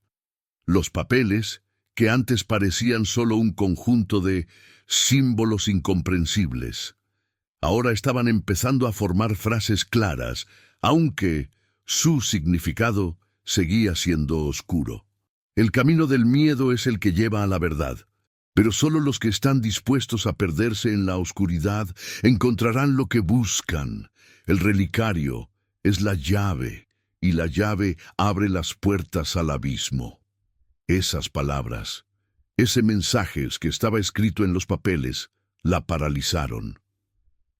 Los papeles, que antes parecían solo un conjunto de símbolos incomprensibles, ahora estaban empezando a formar frases claras, aunque su significado seguía siendo oscuro. El camino del miedo es el que lleva a la verdad, pero solo los que están dispuestos a perderse en la oscuridad encontrarán lo que buscan. El relicario es la llave, y la llave abre las puertas al abismo. Esas palabras, ese mensaje que estaba escrito en los papeles, la paralizaron.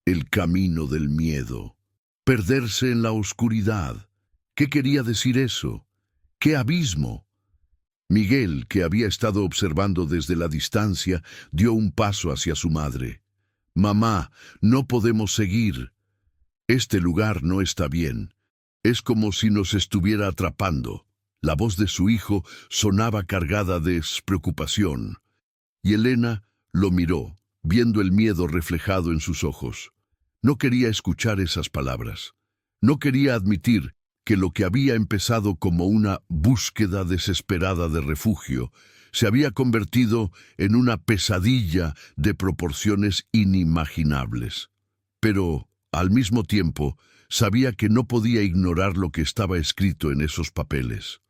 El camino del miedo. Perderse en la oscuridad. ¿Qué quería decir eso? ¿Qué abismo? Miguel, que había estado observando desde la distancia, dio un paso hacia su madre. «Mamá, no podemos seguir. Este lugar no está bien. Es como si nos estuviera atrapando». La voz de su hijo sonaba cargada de preocupación, y Elena lo miró, viendo el miedo reflejado en sus ojos. No quería escuchar esas palabras. No quería admitir que lo que había empezado como una búsqueda desesperada de refugio se había convertido en una pesadilla de proporciones inimaginables. Pero, al mismo tiempo, sabía que no podía ignorar lo que estaba escrito en esos papeles.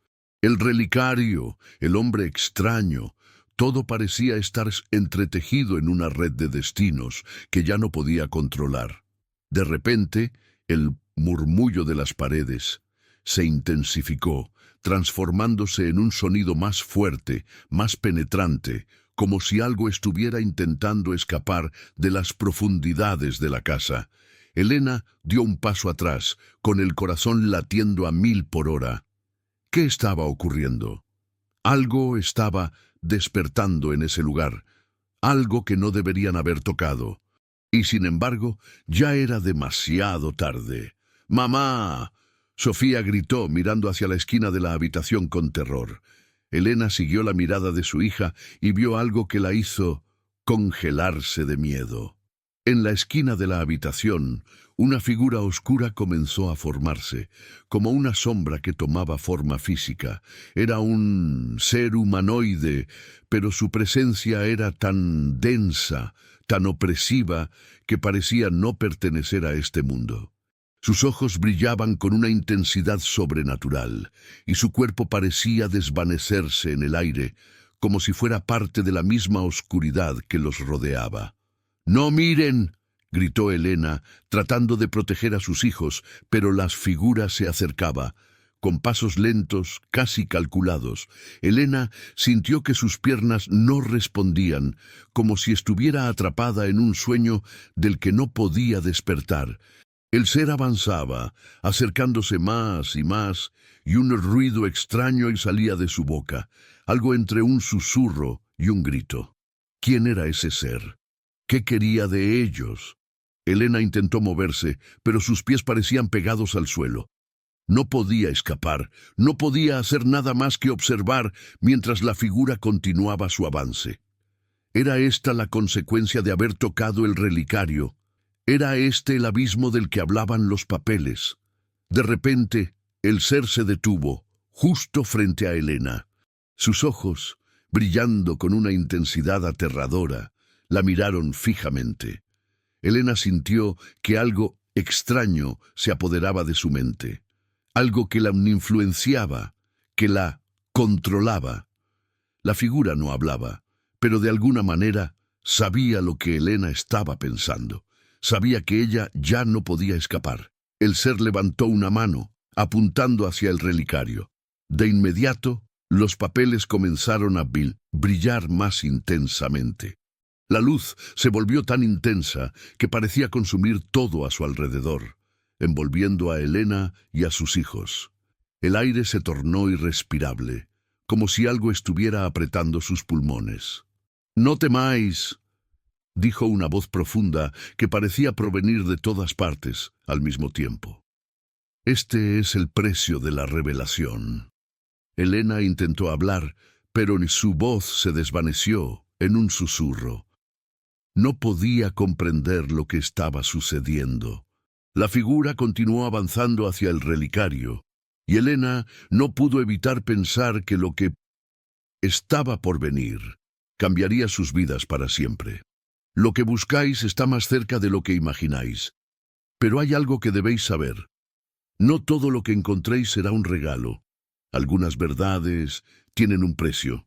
El relicario, el hombre extraño, todo parecía estar entretejido en una red de destinos que ya no podía controlar. De repente, el murmullo de las paredes se intensificó, transformándose en un sonido más fuerte, más penetrante, como si algo estuviera intentando escapar de las profundidades de la casa. Elena dio un paso atrás, con el corazón latiendo a 1000 por hora. ¿Qué estaba ocurriendo? Algo estaba despertando en ese lugar, algo que no deberían haber tocado. Y sin embargo, ya era demasiado tarde. ¡Mamá! Sofía gritó, mirando hacia la esquina de la habitación con terror. Elena siguió la mirada de su hija y vio algo que la hizo congelarse de miedo. En la esquina de la habitación, una figura oscura comenzó a formarse, como una sombra que tomaba forma física. Era un ser humanoide, pero su presencia era tan densa, tan opresiva, que parecía no pertenecer a este mundo. Sus ojos brillaban con una intensidad sobrenatural, y su cuerpo parecía desvanecerse en el aire, como si fuera parte de la misma oscuridad que los rodeaba. «¡No miren!», gritó Elena, tratando de proteger a sus hijos, pero la figura se acercaba. Con pasos lentos, casi calculados, Elena sintió que sus piernas no respondían, como si estuviera atrapada en un sueño del que no podía despertar. El ser avanzaba, acercándose más, y un ruido extraño salía de su boca, algo entre un susurro y un grito. ¿Quién era ese ser? ¿Qué quería de ellos? Elena intentó moverse, pero sus pies parecían pegados al suelo. No podía escapar, no podía hacer nada más que observar mientras la figura continuaba su avance. ¿Era esta la consecuencia de haber tocado el relicario? ¿Era este el abismo del que hablaban los papeles? De repente, el ser se detuvo, justo frente a Elena. Sus ojos, brillando con una intensidad aterradora, la miraron fijamente. Elena sintió que algo extraño se apoderaba de su mente, algo que la influenciaba, que la controlaba. La figura no hablaba, pero de alguna manera sabía lo que Elena estaba pensando. Sabía que ella ya no podía escapar. El ser levantó una mano, apuntando hacia el relicario. De inmediato, los papeles comenzaron a brillar más intensamente. La luz se volvió tan intensa que parecía consumir todo a su alrededor, envolviendo a Elena y a sus hijos. El aire se tornó irrespirable, como si algo estuviera apretando sus pulmones. «No temáis», dijo una voz profunda que parecía provenir de todas partes al mismo tiempo. «Este es el precio de la revelación». Elena intentó hablar, pero su voz se desvaneció en un susurro. No podía comprender lo que estaba sucediendo. La figura continuó avanzando hacia el relicario, y Elena no pudo evitar pensar que lo que estaba por venir cambiaría sus vidas para siempre. Lo que buscáis está más cerca de lo que imagináis. Pero hay algo que debéis saber. No todo lo que encontréis será un regalo. Algunas verdades tienen un precio.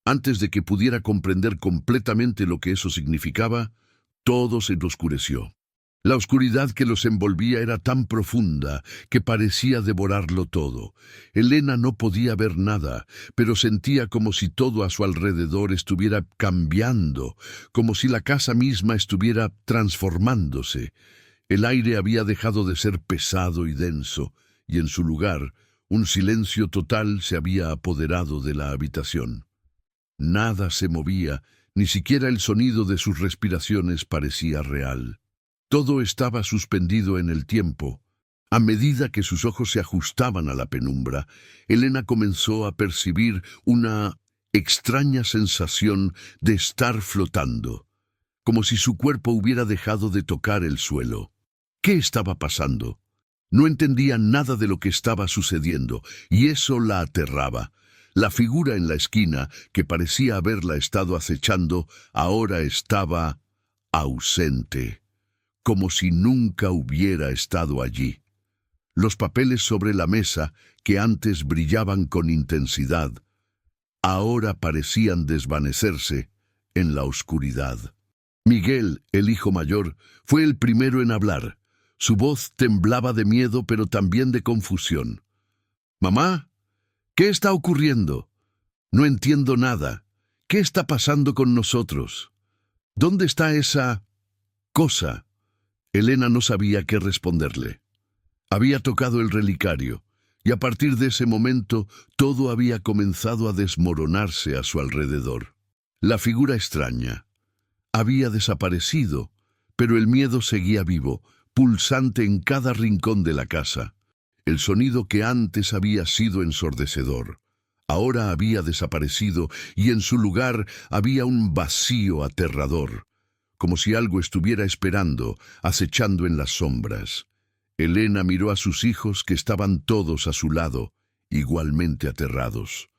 Antes de que pudiera comprender completamente lo que eso significaba, todo se oscureció. La oscuridad que los envolvía era tan profunda que parecía devorarlo todo. Elena no podía ver nada, pero sentía como si todo a su alrededor estuviera cambiando, como si la casa misma estuviera transformándose. El aire había dejado de ser pesado y denso, y en su lugar, un silencio total se había apoderado de la habitación. Nada se movía, ni siquiera el sonido de sus respiraciones parecía real. Todo estaba suspendido en el tiempo. A medida que sus ojos se ajustaban a la penumbra, Elena comenzó a percibir una extraña sensación de estar flotando, como si su cuerpo hubiera dejado de tocar el suelo. ¿Qué estaba pasando? No entendía nada de lo que estaba sucediendo, y eso la aterraba. La figura en la esquina, que parecía haberla estado acechando, ahora estaba ausente, como si nunca hubiera estado allí. Los papeles sobre la mesa, que antes brillaban con intensidad, ahora parecían desvanecerse en la oscuridad. Miguel, el hijo mayor, fue el primero en hablar. Su voz temblaba de miedo, pero también de confusión. «Mamá, ¿qué está ocurriendo? No entiendo nada. ¿Qué está pasando con nosotros? ¿Dónde está esa cosa?» Elena no sabía qué responderle. Había tocado el relicario, y a partir de ese momento todo había comenzado a desmoronarse a su alrededor. La figura extraña había desaparecido, pero el miedo seguía vivo, pulsante en cada rincón de la casa. El sonido que antes había sido ensordecedor, ahora había desaparecido y en su lugar había un vacío aterrador, como si algo estuviera esperando, acechando en las sombras. Elena miró a sus hijos que estaban todos a su lado, igualmente aterrados.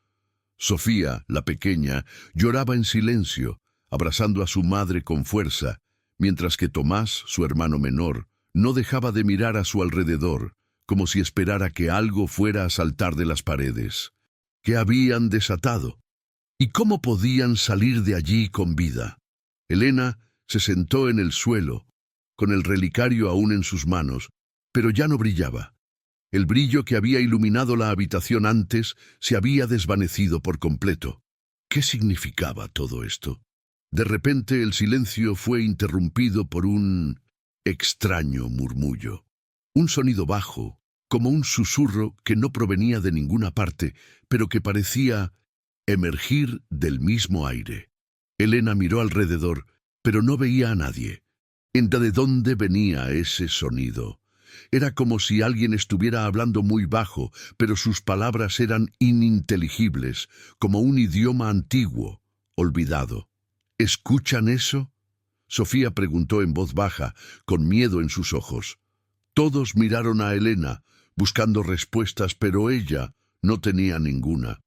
Sofía, la pequeña, lloraba en silencio, abrazando a su madre con fuerza, mientras que Tomás, su hermano menor, no dejaba de mirar a su alrededor, como si esperara que algo fuera a saltar de las paredes. ¿Qué habían desatado? ¿Y cómo podían salir de allí con vida? Elena se sentó en el suelo, con el relicario aún en sus manos, pero ya no brillaba. El brillo que había iluminado la habitación antes se había desvanecido por completo. ¿Qué significaba todo esto? De repente el silencio fue interrumpido por un extraño murmullo. Un sonido bajo, como un susurro que no provenía de ninguna parte, pero que parecía emergir del mismo aire. Elena miró alrededor, pero no veía a nadie. ¿De dónde venía ese sonido? Era como si alguien estuviera hablando muy bajo, pero sus palabras eran ininteligibles, como un idioma antiguo, olvidado. ¿Escuchan eso?, Sofía preguntó en voz baja, con miedo en sus ojos. Todos miraron a Elena, buscando respuestas, pero ella no tenía ninguna.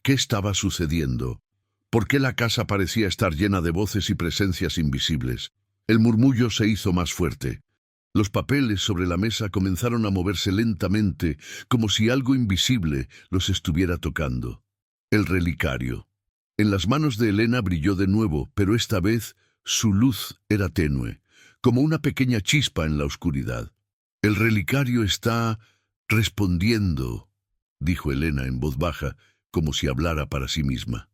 ¿Qué estaba sucediendo? ¿Por qué la casa parecía estar llena de voces y presencias invisibles? El murmullo se hizo más fuerte. Los papeles sobre la mesa comenzaron a moverse lentamente, como si algo invisible los estuviera tocando. El relicario. En las manos de Elena brilló de nuevo, pero esta vez su luz era tenue, como una pequeña chispa en la oscuridad. «El relicario está respondiendo», dijo Elena en voz baja, como si hablara para sí misma.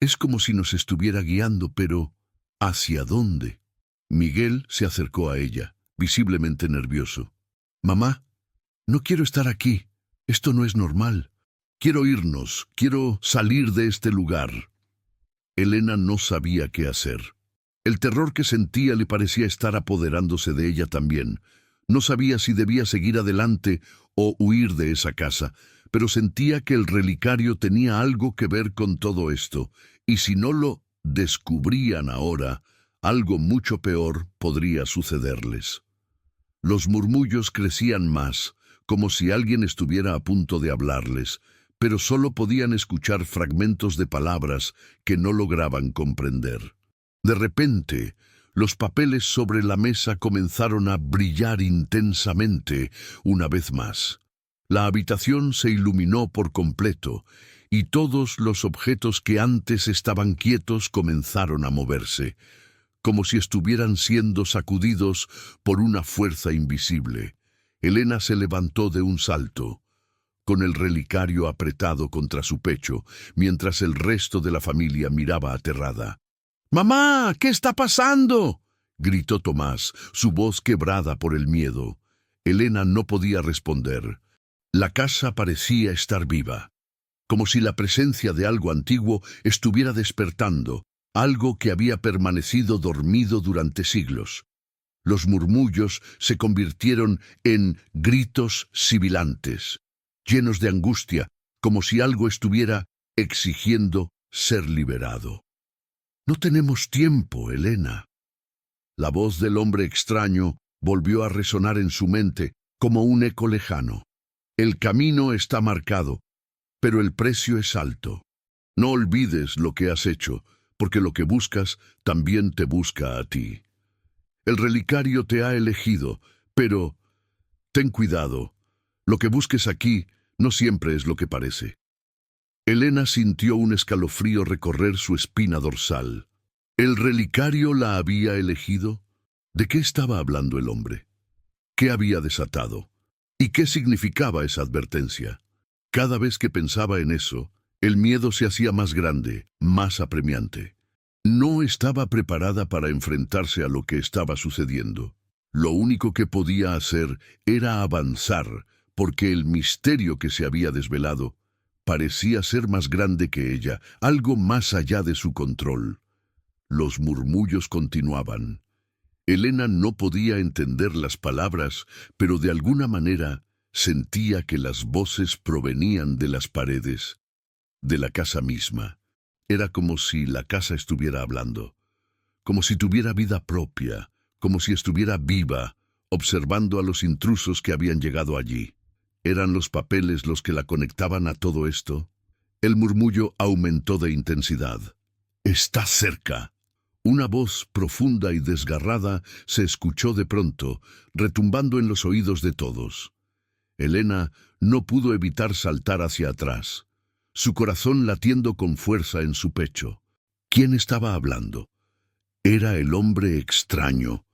«Es como si nos estuviera guiando, pero ¿hacia dónde?» Miguel se acercó a ella, visiblemente nervioso. «Mamá, no quiero estar aquí. Esto no es normal. Quiero irnos, quiero salir de este lugar». Elena no sabía qué hacer. El terror que sentía le parecía estar apoderándose de ella también. No sabía si debía seguir adelante o huir de esa casa, pero sentía que el relicario tenía algo que ver con todo esto, y si no lo descubrían ahora, algo mucho peor podría sucederles. Los murmullos crecían más, como si alguien estuviera a punto de hablarles, pero solo podían escuchar fragmentos de palabras que no lograban comprender. De repente, los papeles sobre la mesa comenzaron a brillar intensamente una vez más. La habitación se iluminó por completo, y todos los objetos que antes estaban quietos comenzaron a moverse, como si estuvieran siendo sacudidos por una fuerza invisible. Elena se levantó de un salto, con el relicario apretado contra su pecho, mientras el resto de la familia miraba aterrada. «¡Mamá! ¿Qué está pasando?», gritó Tomás, su voz quebrada por el miedo. Elena no podía responder. La casa parecía estar viva, como si la presencia de algo antiguo estuviera despertando, algo que había permanecido dormido durante siglos. Los murmullos se convirtieron en gritos sibilantes, llenos de angustia, como si algo estuviera exigiendo ser liberado. «No tenemos tiempo, Elena». La voz del hombre extraño volvió a resonar en su mente como un eco lejano. «El camino está marcado, pero el precio es alto. No olvides lo que has hecho, porque lo que buscas también te busca a ti. El relicario te ha elegido, pero ten cuidado. Lo que busques aquí no siempre es lo que parece. Elena sintió un escalofrío recorrer su espina dorsal. ¿El relicario la había elegido? ¿De qué estaba hablando el hombre? ¿Qué había desatado? ¿Y qué significaba esa advertencia? Cada vez que pensaba en eso, el miedo se hacía más grande, más apremiante. No estaba preparada para enfrentarse a lo que estaba sucediendo. Lo único que podía hacer era avanzar, porque el misterio que se había desvelado parecía ser más grande que ella, algo más allá de su control. Los murmullos continuaban. Elena no podía entender las palabras, pero de alguna manera sentía que las voces provenían de las paredes, de la casa misma. Era como si la casa estuviera hablando, como si tuviera vida propia, como si estuviera viva, observando a los intrusos que habían llegado allí. ¿Eran los papeles los que la conectaban a todo esto? El murmullo aumentó de intensidad. «¡Está cerca!». Una voz profunda y desgarrada se escuchó de pronto, retumbando en los oídos de todos. Elena no pudo evitar saltar hacia atrás, su corazón latiendo con fuerza en su pecho. ¿Quién estaba hablando? ¿Era el hombre extraño?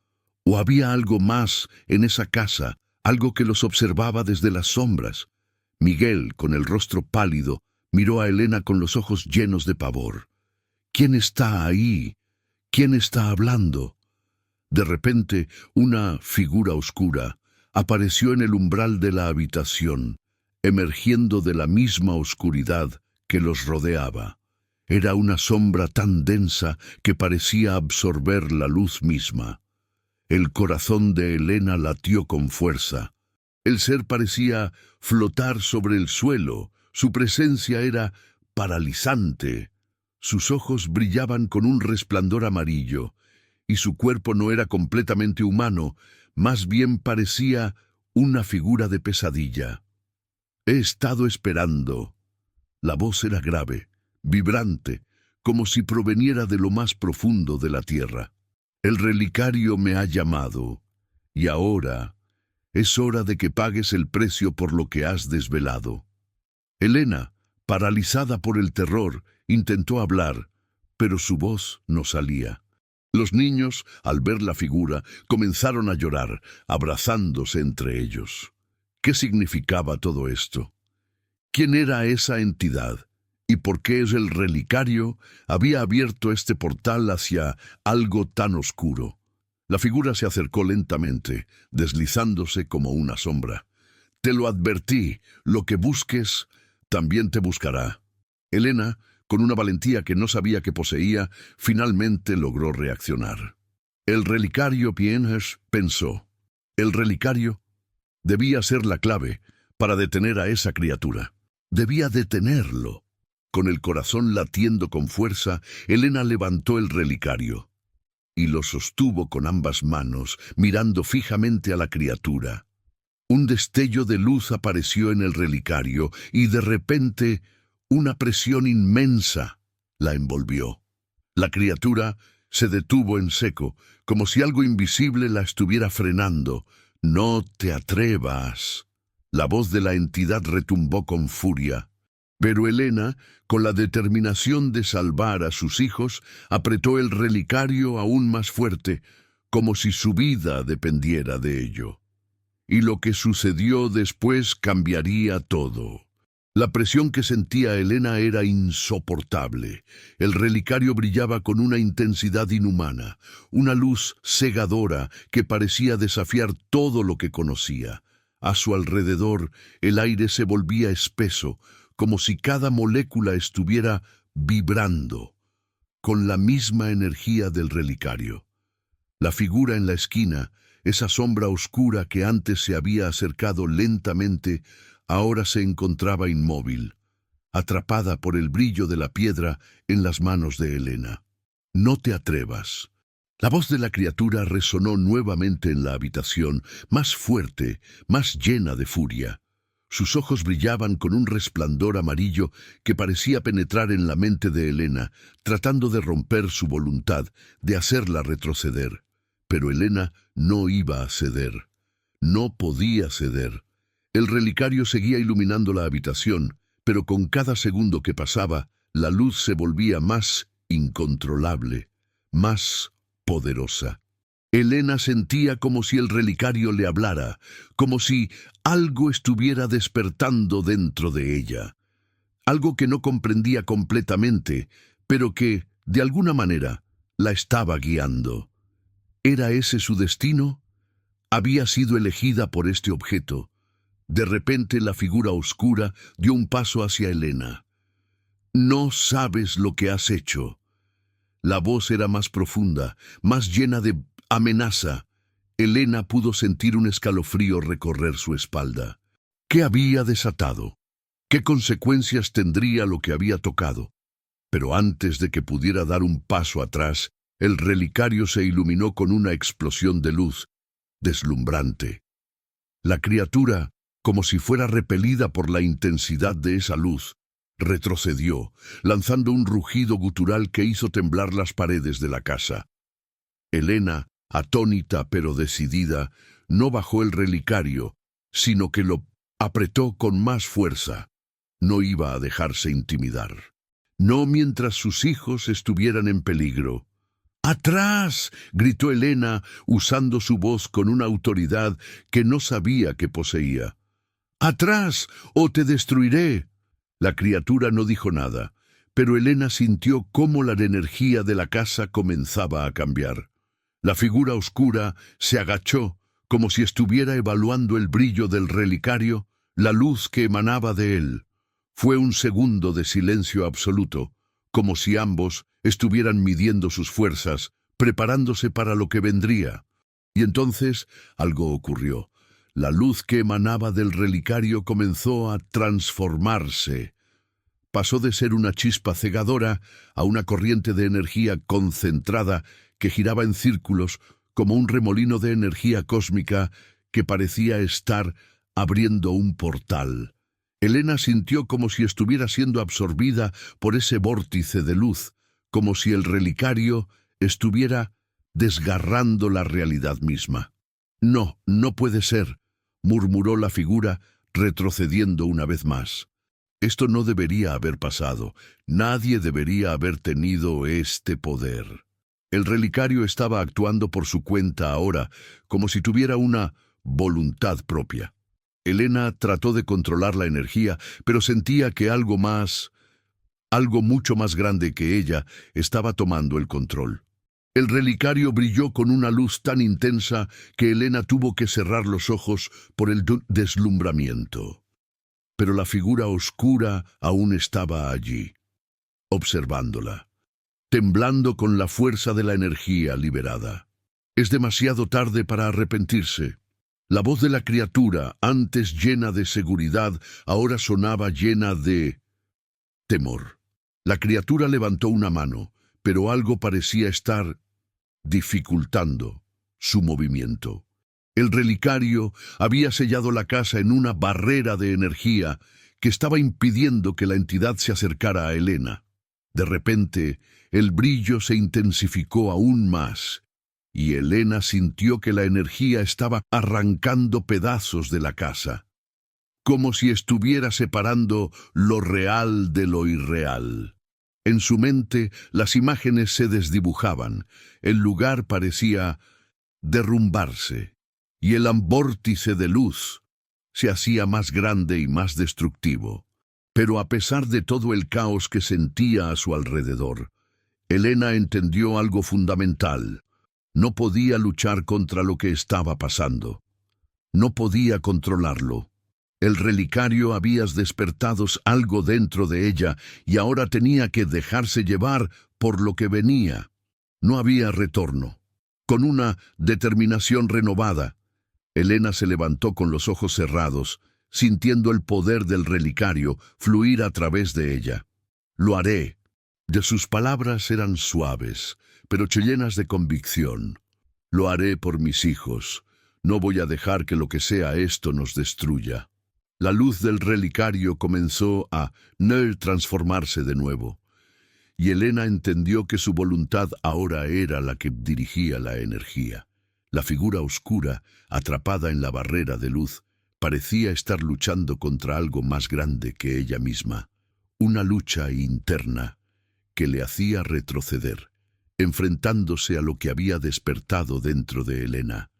¿O había algo más en esa casa, algo que los observaba desde las sombras? Miguel, con el rostro pálido, miró a Elena con los ojos llenos de pavor. ¿Quién está ahí? ¿Quién está hablando? De repente, una figura oscura apareció en el umbral de la habitación, emergiendo de la misma oscuridad que los rodeaba. Era una sombra tan densa que parecía absorber la luz misma. El corazón de Elena latió con fuerza. El ser parecía flotar sobre el suelo, su presencia era paralizante. Sus ojos brillaban con un resplandor amarillo, y su cuerpo no era completamente humano, más bien parecía una figura de pesadilla. «He estado esperando». La voz era grave, vibrante, como si proveniera de lo más profundo de la tierra. «El relicario me ha llamado, y ahora es hora de que pagues el precio por lo que has desvelado». Elena, paralizada por el terror, intentó hablar, pero su voz no salía. Los niños, al ver la figura, comenzaron a llorar, abrazándose entre ellos. ¿Qué significaba todo esto? ¿Quién era esa entidad? ¿Y por qué el relicario había abierto este portal hacia algo tan oscuro? La figura se acercó lentamente, deslizándose como una sombra. «Te lo advertí, lo que busques también te buscará». Elena, con una valentía que no sabía que poseía, finalmente logró reaccionar. El relicario, pensó. El relicario debía ser la clave para detener a esa criatura. Debía detenerlo. Con el corazón latiendo con fuerza, Elena levantó el relicario y lo sostuvo con ambas manos, mirando fijamente a la criatura. Un destello de luz apareció en el relicario y de repente una presión inmensa la envolvió. La criatura se detuvo en seco, como si algo invisible la estuviera frenando. «No te atrevas». La voz de la entidad retumbó con furia. Pero Elena, con la determinación de salvar a sus hijos, apretó el relicario aún más fuerte, como si su vida dependiera de ello. Y lo que sucedió después cambiaría todo. La presión que sentía Elena era insoportable. El relicario brillaba con una intensidad inhumana, una luz cegadora que parecía desafiar todo lo que conocía. A su alrededor, el aire se volvía espeso, como si cada molécula estuviera vibrando, con la misma energía del relicario. La figura en la esquina, esa sombra oscura que antes se había acercado lentamente, ahora se encontraba inmóvil, atrapada por el brillo de la piedra en las manos de Elena. «No te atrevas». La voz de la criatura resonó nuevamente en la habitación, más fuerte, más llena de furia. Sus ojos brillaban con un resplandor amarillo que parecía penetrar en la mente de Elena, tratando de romper su voluntad, de hacerla retroceder. Pero Elena no iba a ceder. No podía ceder. El relicario seguía iluminando la habitación, pero con cada segundo que pasaba, la luz se volvía más incontrolable, más poderosa. Elena sentía como si el relicario le hablara, como si algo estuviera despertando dentro de ella. Algo que no comprendía completamente, pero que, de alguna manera, la estaba guiando. ¿Era ese su destino? Había sido elegida por este objeto. De repente la figura oscura dio un paso hacia Elena. «No sabes lo que has hecho». La voz era más profunda, más llena de amenaza. Elena pudo sentir un escalofrío recorrer su espalda. ¿Qué había desatado? ¿Qué consecuencias tendría lo que había tocado? Pero antes de que pudiera dar un paso atrás, el relicario se iluminó con una explosión de luz deslumbrante. La criatura, como si fuera repelida por la intensidad de esa luz, retrocedió, lanzando un rugido gutural que hizo temblar las paredes de la casa. Elena, atónita pero decidida, no bajó el relicario, sino que lo apretó con más fuerza. No iba a dejarse intimidar. No mientras sus hijos estuvieran en peligro. «¡Atrás!», gritó Elena, usando su voz con una autoridad que no sabía que poseía. «¡Atrás, o te destruiré!». La criatura no dijo nada, pero Elena sintió cómo la energía de la casa comenzaba a cambiar. La figura oscura se agachó, como si estuviera evaluando el brillo del relicario, la luz que emanaba de él. Fue un segundo de silencio absoluto, como si ambos estuvieran midiendo sus fuerzas, preparándose para lo que vendría. Y entonces algo ocurrió. La luz que emanaba del relicario comenzó a transformarse. Pasó de ser una chispa cegadora a una corriente de energía concentrada que giraba en círculos como un remolino de energía cósmica que parecía estar abriendo un portal. Elena sintió como si estuviera siendo absorbida por ese vórtice de luz, como si el relicario estuviera desgarrando la realidad misma. «No, no puede ser», murmuró la figura, retrocediendo una vez más. Esto no debería haber pasado. Nadie debería haber tenido este poder. El relicario estaba actuando por su cuenta ahora, como si tuviera una voluntad propia. Elena trató de controlar la energía, pero sentía que algo mucho más grande que ella, estaba tomando el control. El relicario brilló con una luz tan intensa que Elena tuvo que cerrar los ojos por el deslumbramiento. Pero la figura oscura aún estaba allí, observándola, temblando con la fuerza de la energía liberada. «Es demasiado tarde para arrepentirse». La voz de la criatura, antes llena de seguridad, ahora sonaba llena de temor. La criatura levantó una mano, pero algo parecía estar dificultando su movimiento. El relicario había sellado la casa en una barrera de energía que estaba impidiendo que la entidad se acercara a Elena. De repente, el brillo se intensificó aún más, y Elena sintió que la energía estaba arrancando pedazos de la casa, como si estuviera separando lo real de lo irreal. En su mente, las imágenes se desdibujaban, el lugar parecía derrumbarse, y el vórtice de luz se hacía más grande y más destructivo. Pero a pesar de todo el caos que sentía a su alrededor, Elena entendió algo fundamental. No podía luchar contra lo que estaba pasando. No podía controlarlo. El relicario había despertado algo dentro de ella y ahora tenía que dejarse llevar por lo que venía. No había retorno. Con una determinación renovada, Elena se levantó con los ojos cerrados, sintiendo el poder del relicario fluir a través de ella. «Lo haré». De sus palabras eran suaves, pero llenas de convicción. «Lo haré por mis hijos. No voy a dejar que lo que sea esto nos destruya». La luz del relicario comenzó a transformarse de nuevo, y Elena entendió que su voluntad ahora era la que dirigía la energía. La figura oscura, atrapada en la barrera de luz, parecía estar luchando contra algo más grande que ella misma, una lucha interna que le hacía retroceder, enfrentándose a lo que había despertado dentro de Elena.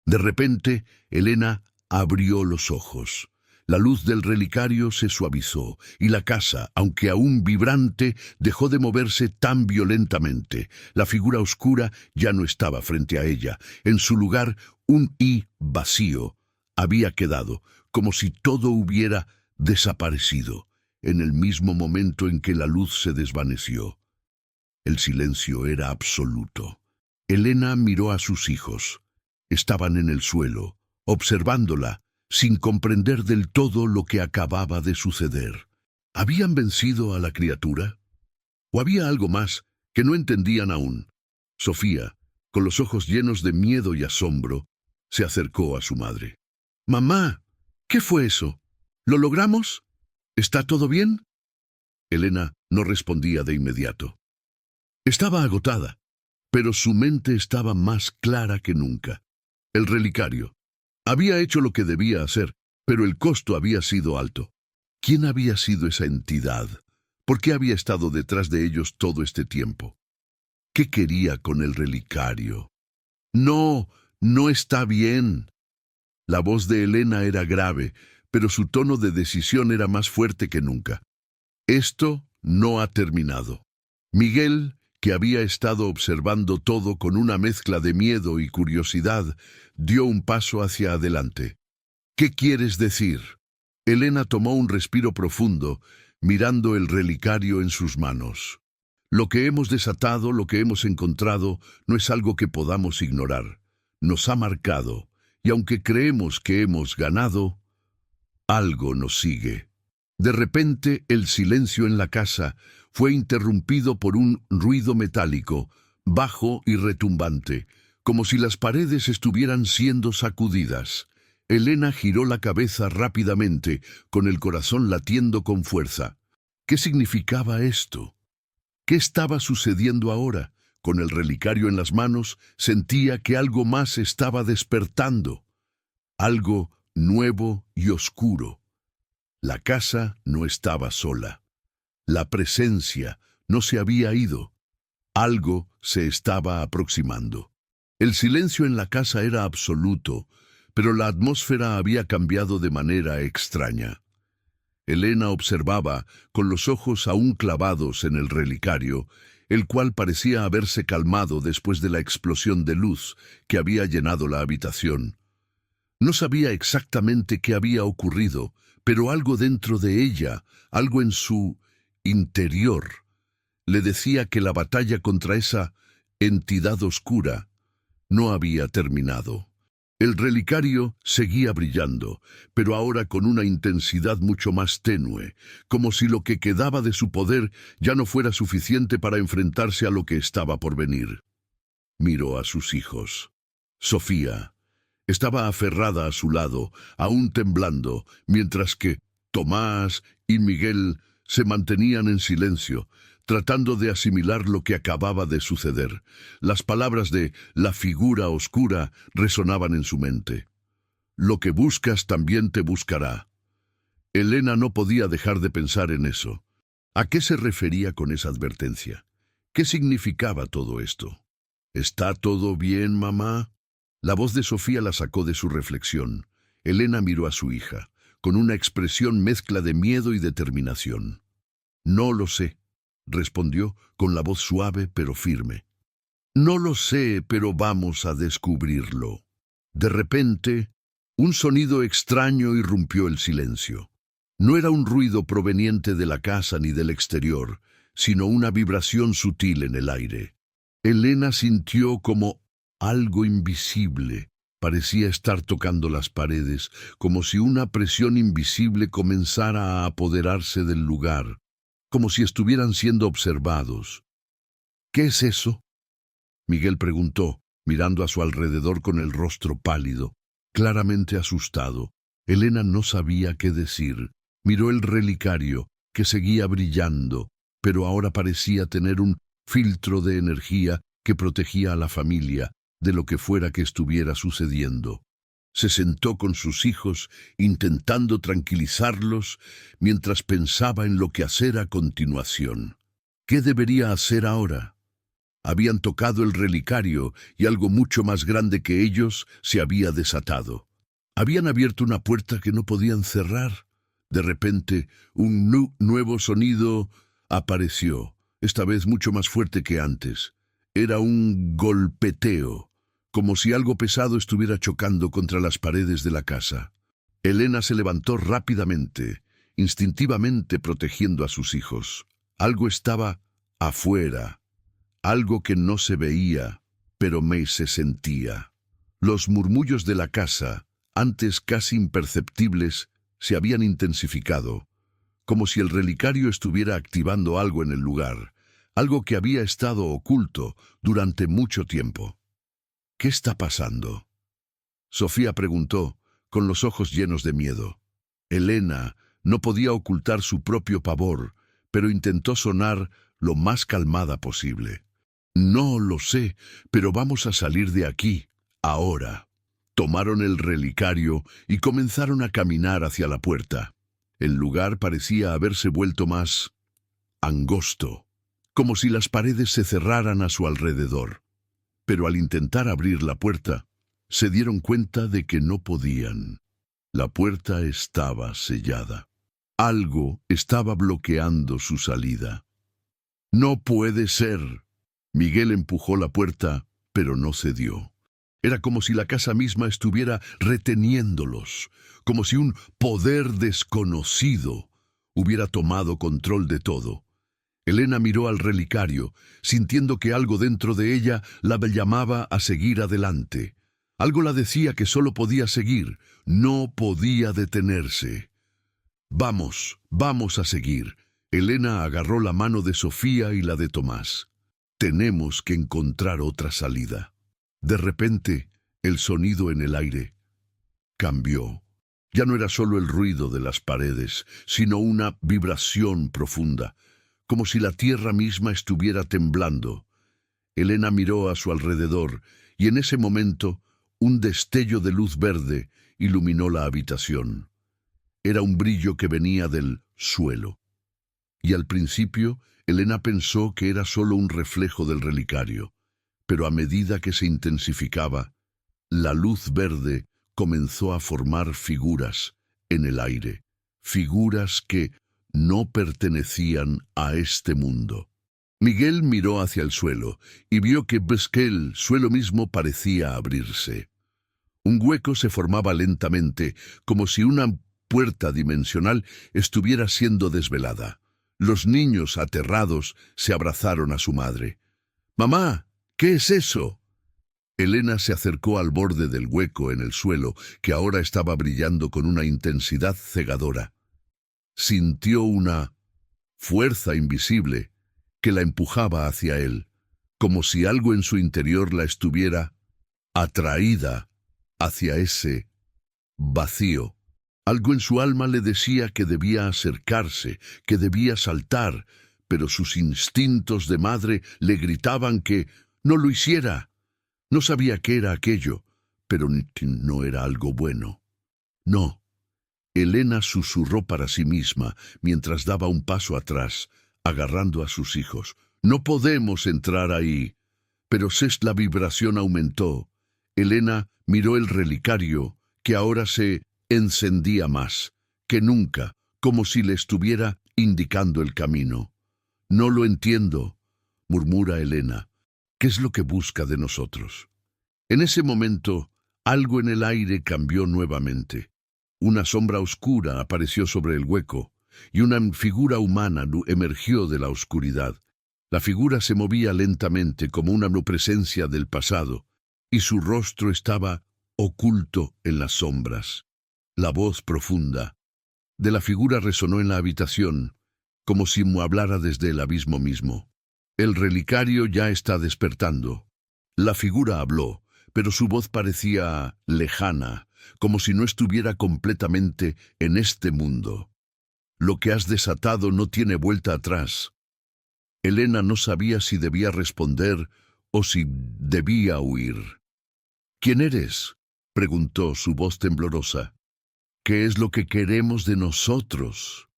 De repente, Elena abrió los ojos. La luz del relicario se suavizó y la casa, aunque aún vibrante, dejó de moverse tan violentamente. La figura oscura ya no estaba frente a ella. En su lugar, un vacío había quedado, como si todo hubiera desaparecido, en el mismo momento en que la luz se desvaneció. El silencio era absoluto. Elena miró a sus hijos. Estaban en el suelo, observándola, sin comprender del todo lo que acababa de suceder. ¿Habían vencido a la criatura? ¿O había algo más que no entendían aún? Sofía, con los ojos llenos de miedo y asombro, se acercó a su madre. «Mamá, ¿qué fue eso? ¿Lo logramos? ¿Está todo bien?» Elena no respondía de inmediato. Estaba agotada, pero su mente estaba más clara que nunca. El relicario. Había hecho lo que debía hacer, pero el costo había sido alto. ¿Quién había sido esa entidad? ¿Por qué había estado detrás de ellos todo este tiempo? ¿Qué quería con el relicario? «No, no está bien». La voz de Elena era grave, pero su tono de decisión era más fuerte que nunca. Esto no ha terminado. Miguel, que había estado observando todo con una mezcla de miedo y curiosidad, dio un paso hacia adelante. «¿Qué quieres decir?» Elena tomó un respiro profundo, mirando el relicario en sus manos. «Lo que hemos desatado, lo que hemos encontrado, no es algo que podamos ignorar. Nos ha marcado, y aunque creemos que hemos ganado, algo nos sigue». De repente, el silencio en la casa fue interrumpido por un ruido metálico, bajo y retumbante, como si las paredes estuvieran siendo sacudidas. Elena giró la cabeza rápidamente, con el corazón latiendo con fuerza. ¿Qué significaba esto? ¿Qué estaba sucediendo ahora? Con el relicario en las manos, sentía que algo más estaba despertando. Algo nuevo y oscuro. La casa no estaba sola. La presencia no se había ido. Algo se estaba aproximando. El silencio en la casa era absoluto, pero la atmósfera había cambiado de manera extraña. Elena observaba, con los ojos aún clavados en el relicario, el cual parecía haberse calmado después de la explosión de luz que había llenado la habitación. No sabía exactamente qué había ocurrido, pero algo dentro de ella, algo en su interior, le decía que la batalla contra esa entidad oscura no había terminado. El relicario seguía brillando, pero ahora con una intensidad mucho más tenue, como si lo que quedaba de su poder ya no fuera suficiente para enfrentarse a lo que estaba por venir. Miró a sus hijos. Sofía estaba aferrada a su lado, aún temblando, mientras que Tomás y Miguel se mantenían en silencio, tratando de asimilar lo que acababa de suceder. Las palabras de «la figura oscura» resonaban en su mente. «Lo que buscas también te buscará». Elena no podía dejar de pensar en eso. ¿A qué se refería con esa advertencia? ¿Qué significaba todo esto? «¿Está todo bien, mamá?» La voz de Sofía la sacó de su reflexión. Elena miró a su hija, con una expresión mezcla de miedo y determinación. «No lo sé», respondió con la voz suave pero firme. «No lo sé, pero vamos a descubrirlo». De repente, un sonido extraño irrumpió el silencio. No era un ruido proveniente de la casa ni del exterior, sino una vibración sutil en el aire. Elena sintió como algo invisible parecía estar tocando las paredes, como si una presión invisible comenzara a apoderarse del lugar, como si estuvieran siendo observados. «¿Qué es eso?», Miguel preguntó, mirando a su alrededor con el rostro pálido, claramente asustado. Elena no sabía qué decir. Miró el relicario, que seguía brillando, pero ahora parecía tener un filtro de energía que protegía a la familia de lo que fuera que estuviera sucediendo. Se sentó con sus hijos, intentando tranquilizarlos, mientras pensaba en lo que hacer a continuación. ¿Qué debería hacer ahora? Habían tocado el relicario y algo mucho más grande que ellos se había desatado. Habían abierto una puerta que no podían cerrar. De repente, un nuevo sonido apareció, esta vez mucho más fuerte que antes. Era un golpeteo, como si algo pesado estuviera chocando contra las paredes de la casa. Elena se levantó rápidamente, instintivamente protegiendo a sus hijos. Algo estaba afuera, algo que no se veía, pero se sentía. Los murmullos de la casa, antes casi imperceptibles, se habían intensificado, como si el relicario estuviera activando algo en el lugar, algo que había estado oculto durante mucho tiempo. ¿Qué está pasando?, Sofía preguntó, con los ojos llenos de miedo. Elena no podía ocultar su propio pavor, pero intentó sonar lo más calmada posible. No lo sé, pero vamos a salir de aquí, ahora. Tomaron el relicario y comenzaron a caminar hacia la puerta. El lugar parecía haberse vuelto más angosto, como si las paredes se cerraran a su alrededor. Pero al intentar abrir la puerta, se dieron cuenta de que no podían. La puerta estaba sellada. Algo estaba bloqueando su salida. «No puede ser». Miguel empujó la puerta, pero no cedió. Era como si la casa misma estuviera reteniéndolos, como si un poder desconocido hubiera tomado control de todo. Elena miró al relicario, sintiendo que algo dentro de ella la llamaba a seguir adelante. Algo la decía que solo podía seguir, no podía detenerse. «Vamos, vamos a seguir». Elena agarró la mano de Sofía y la de Tomás. «Tenemos que encontrar otra salida». De repente, el sonido en el aire cambió. Ya no era solo el ruido de las paredes, sino una vibración profunda, como si la tierra misma estuviera temblando. Elena miró a su alrededor, y en ese momento, un destello de luz verde iluminó la habitación. Era un brillo que venía del suelo. Y al principio, Elena pensó que era solo un reflejo del relicario, pero a medida que se intensificaba, la luz verde comenzó a formar figuras en el aire, figuras que no pertenecían a este mundo. Miguel miró hacia el suelo y vio que el suelo mismo parecía abrirse. Un hueco se formaba lentamente, como si una puerta dimensional estuviera siendo desvelada. Los niños, aterrados, se abrazaron a su madre. «Mamá, ¿qué es eso?». Elena se acercó al borde del hueco en el suelo, que ahora estaba brillando con una intensidad cegadora. Sintió una fuerza invisible que la empujaba hacia él, como si algo en su interior la estuviera atraída hacia ese vacío. Algo en su alma le decía que debía acercarse, que debía saltar, pero sus instintos de madre le gritaban que no lo hiciera. No sabía qué era aquello, pero no era algo bueno. No. Elena susurró para sí misma mientras daba un paso atrás, agarrando a sus hijos. «No podemos entrar ahí». Pero la vibración aumentó. Elena miró el relicario, que ahora se encendía más que nunca, como si le estuviera indicando el camino. «No lo entiendo», murmura Elena. «¿Qué es lo que busca de nosotros?». En ese momento, algo en el aire cambió nuevamente. Una sombra oscura apareció sobre el hueco, y una figura humana emergió de la oscuridad. La figura se movía lentamente como una presencia del pasado, y su rostro estaba oculto en las sombras. La voz profunda de la figura resonó en la habitación, como si hablara desde el abismo mismo. «El relicario ya está despertando». La figura habló, pero su voz parecía lejana, como si no estuviera completamente en este mundo. «Lo que has desatado no tiene vuelta atrás». Elena no sabía si debía responder o si debía huir. «¿Quién eres?». preguntó su voz temblorosa. ¿Qué es lo que queremos de nosotros?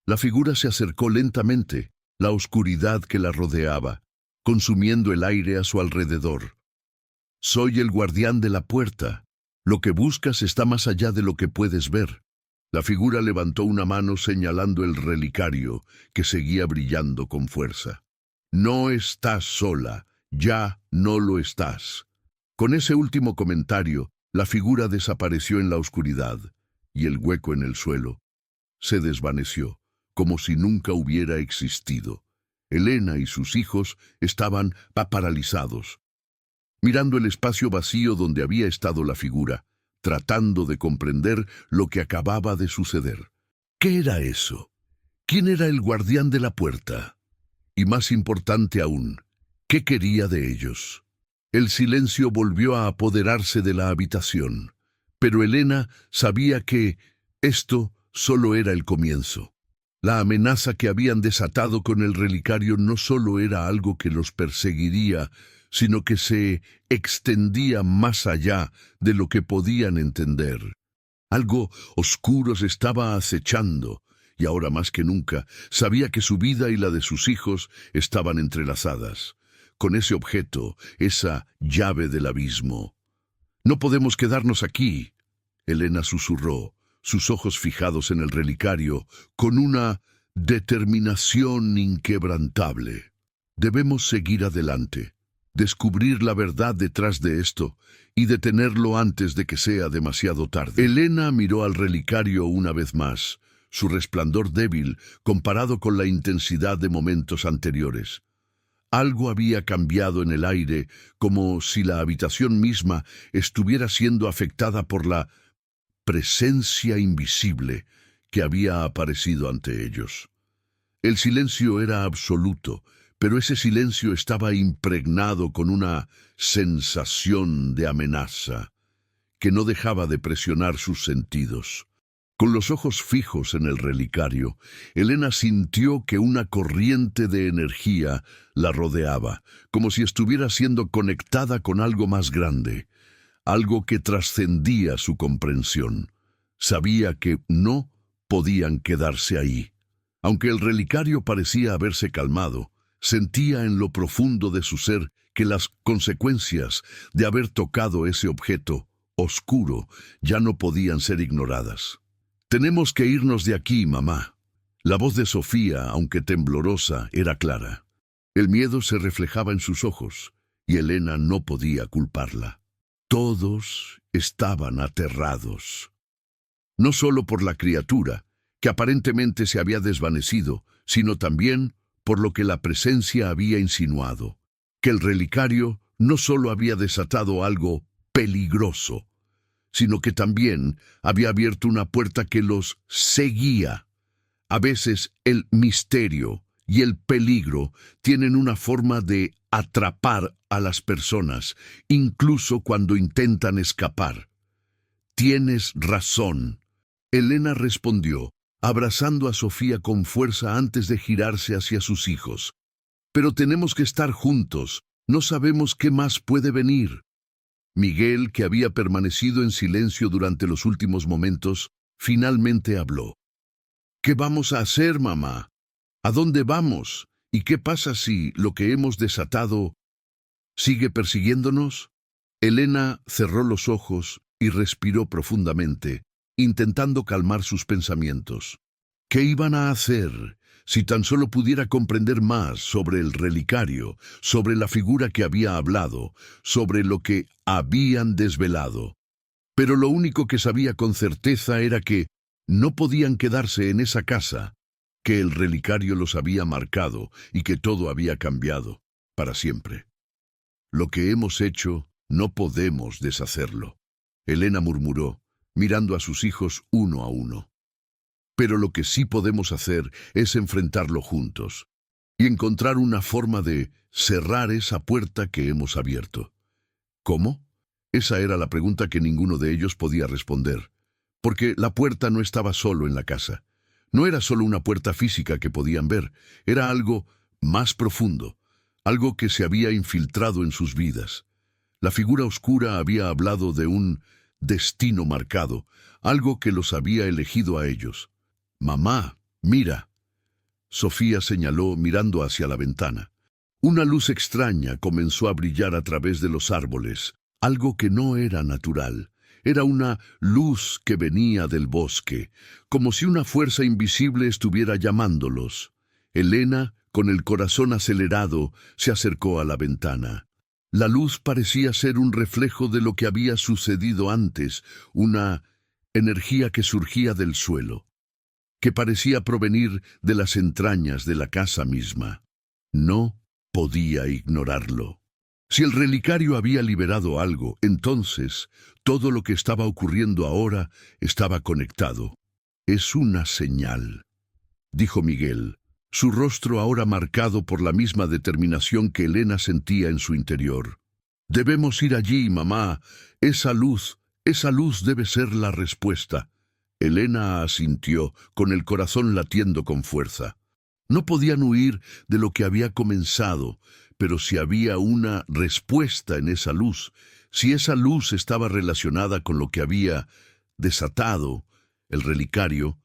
La figura se acercó lentamente, la oscuridad que la rodeaba, consumiendo el aire a su alrededor. Soy el guardián de la puerta. Lo que buscas está más allá de lo que puedes ver. La figura levantó una mano señalando el relicario, que seguía brillando con fuerza. No estás sola, ya no lo estás. Con ese último comentario, la figura desapareció en la oscuridad, y el hueco en el suelo se desvaneció, como si nunca hubiera existido. Elena y sus hijos estaban paralizados, mirando el espacio vacío donde había estado la figura, tratando de comprender lo que acababa de suceder. ¿Qué era eso? ¿Quién era el guardián de la puerta? Y más importante aún, ¿qué quería de ellos? El silencio volvió a apoderarse de la habitación, pero Elena sabía que esto solo era el comienzo. La amenaza que habían desatado con el relicario no solo era algo que los perseguiría, sino que se extendía más allá de lo que podían entender. Algo oscuro se estaba acechando, y ahora más que nunca sabía que su vida y la de sus hijos estaban entrelazadas, con ese objeto, esa llave del abismo. «No podemos quedarnos aquí», Elena susurró, sus ojos fijados en el relicario, con una determinación inquebrantable. «Debemos seguir adelante, descubrir la verdad detrás de esto y detenerlo antes de que sea demasiado tarde». Elena miró al relicario una vez más, su resplandor débil comparado con la intensidad de momentos anteriores. Algo había cambiado en el aire, como si la habitación misma estuviera siendo afectada por la presencia invisible que había aparecido ante ellos. El silencio era absoluto, pero ese silencio estaba impregnado con una sensación de amenaza que no dejaba de presionar sus sentidos. Con los ojos fijos en el relicario, Elena sintió que una corriente de energía la rodeaba, como si estuviera siendo conectada con algo más grande, algo que trascendía su comprensión. Sabía que no podían quedarse ahí. Aunque el relicario parecía haberse calmado, sentía en lo profundo de su ser que las consecuencias de haber tocado ese objeto oscuro ya no podían ser ignoradas. «Tenemos que irnos de aquí, mamá». La voz de Sofía, aunque temblorosa, era clara. El miedo se reflejaba en sus ojos, y Elena no podía culparla. Todos estaban aterrados. No solo por la criatura, que aparentemente se había desvanecido, sino también por lo que la presencia había insinuado, que el relicario no solo había desatado algo peligroso, sino que también había abierto una puerta que los seguía. A veces el misterio y el peligro tienen una forma de atrapar a las personas, incluso cuando intentan escapar. «Tienes razón», Elena respondió, abrazando a Sofía con fuerza antes de girarse hacia sus hijos. «Pero tenemos que estar juntos, no sabemos qué más puede venir». Miguel, que había permanecido en silencio durante los últimos momentos, finalmente habló. «¿Qué vamos a hacer, mamá? ¿A dónde vamos? ¿Y qué pasa si lo que hemos desatado sigue persiguiéndonos?» Elena cerró los ojos y respiró profundamente, intentando calmar sus pensamientos. ¿Qué iban a hacer si tan solo pudiera comprender más sobre el relicario, sobre la figura que había hablado, sobre lo que habían desvelado? Pero lo único que sabía con certeza era que no podían quedarse en esa casa, que el relicario los había marcado y que todo había cambiado para siempre. «Lo que hemos hecho, no podemos deshacerlo», Elena murmuró, mirando a sus hijos uno a uno. «Pero lo que sí podemos hacer es enfrentarlo juntos y encontrar una forma de cerrar esa puerta que hemos abierto». «¿Cómo?». Esa era la pregunta que ninguno de ellos podía responder, porque la puerta no estaba solo en la casa. No era solo una puerta física que podían ver, era algo más profundo, algo que se había infiltrado en sus vidas. La figura oscura había hablado de un destino marcado, algo que los había elegido a ellos. «Mamá, mira», Sofía señaló mirando hacia la ventana. Una luz extraña comenzó a brillar a través de los árboles, algo que no era natural. Era una luz que venía del bosque, como si una fuerza invisible estuviera llamándolos. Elena, con el corazón acelerado, se acercó a la ventana. La luz parecía ser un reflejo de lo que había sucedido antes, una energía que surgía del suelo, que parecía provenir de las entrañas de la casa misma. No podía ignorarlo. Si el relicario había liberado algo, entonces todo lo que estaba ocurriendo ahora estaba conectado. «Es una señal», dijo Miguel, su rostro ahora marcado por la misma determinación que Elena sentía en su interior. «Debemos ir allí, mamá. Esa luz debe ser la respuesta». Elena asintió, con el corazón latiendo con fuerza. No podían huir de lo que había comenzado, pero si había una respuesta en esa luz, si esa luz estaba relacionada con lo que había desatado el relicario,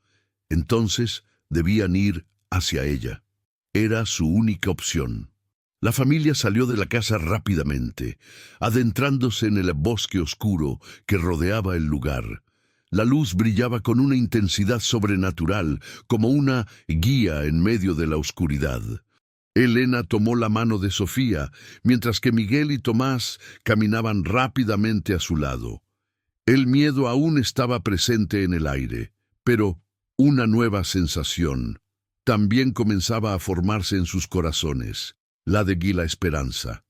entonces debían ir hacia ella. Era su única opción. La familia salió de la casa rápidamente, adentrándose en el bosque oscuro que rodeaba el lugar. La luz brillaba con una intensidad sobrenatural, como una guía en medio de la oscuridad. Elena tomó la mano de Sofía, mientras que Miguel y Tomás caminaban rápidamente a su lado. El miedo aún estaba presente en el aire, pero una nueva sensación también comenzaba a formarse en sus corazones, la de la esperanza.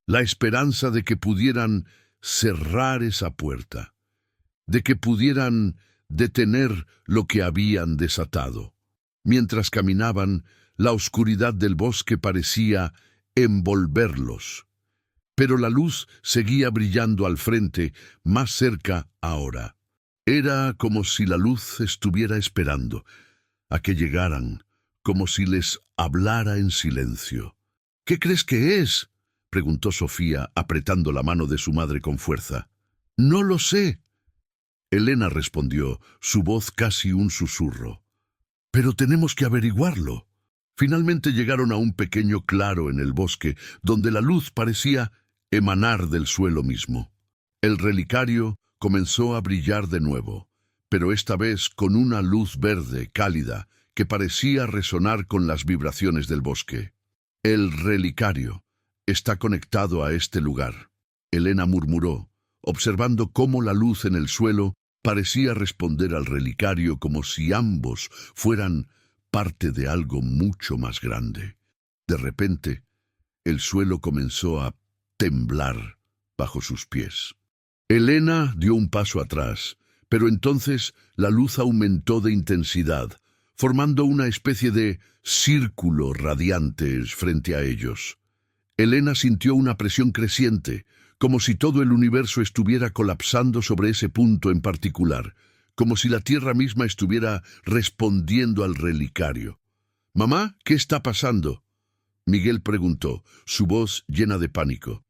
La esperanza de que pudieran cerrar esa puerta, de que pudieran detener lo que habían desatado. Mientras caminaban, la oscuridad del bosque parecía envolverlos. Pero la luz seguía brillando al frente, más cerca ahora. Era como si la luz estuviera esperando a que llegaran, como si les hablara en silencio. «¿Qué crees que es?», preguntó Sofía, apretando la mano de su madre con fuerza. «No lo sé», Elena respondió, su voz casi un susurro. «Pero tenemos que averiguarlo». Finalmente llegaron a un pequeño claro en el bosque, donde la luz parecía emanar del suelo mismo. El relicario comenzó a brillar de nuevo, pero esta vez con una luz verde cálida que parecía resonar con las vibraciones del bosque. «El relicario está conectado a este lugar», Elena murmuró, observando cómo la luz en el suelo parecía responder al relicario como si ambos fueran parte de algo mucho más grande. De repente, el suelo comenzó a temblar bajo sus pies. Elena dio un paso atrás, pero entonces la luz aumentó de intensidad, formando una especie de círculo radiante frente a ellos. Elena sintió una presión creciente, como si todo el universo estuviera colapsando sobre ese punto en particular, como si la tierra misma estuviera respondiendo al relicario. «Mamá, ¿qué está pasando?», Miguel preguntó, su voz llena de pánico.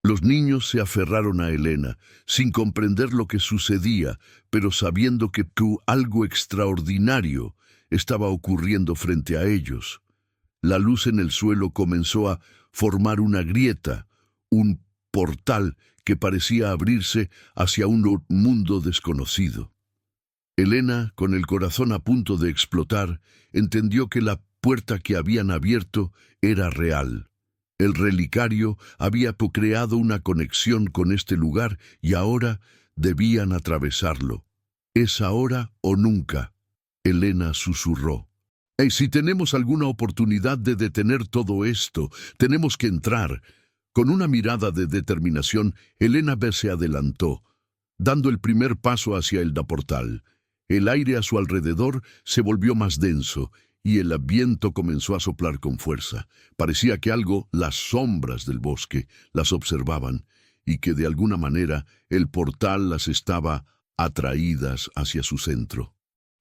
Los niños se aferraron a Elena, sin comprender lo que sucedía, pero sabiendo que algo extraordinario estaba ocurriendo frente a ellos. La luz en el suelo comenzó a formar una grieta, un portal que parecía abrirse hacia un mundo desconocido. Elena, con el corazón a punto de explotar, entendió que la puerta que habían abierto era real. El relicario había creado una conexión con este lugar y ahora debían atravesarlo. «Es ahora o nunca», Elena susurró. Si tenemos alguna oportunidad de detener todo esto, tenemos que entrar». Con una mirada de determinación, Elena se adelantó, dando el primer paso hacia el portal. El aire a su alrededor se volvió más denso y el viento comenzó a soplar con fuerza. Parecía que las sombras del bosque, las observaban y que de alguna manera el portal las estaba atraídas hacia su centro.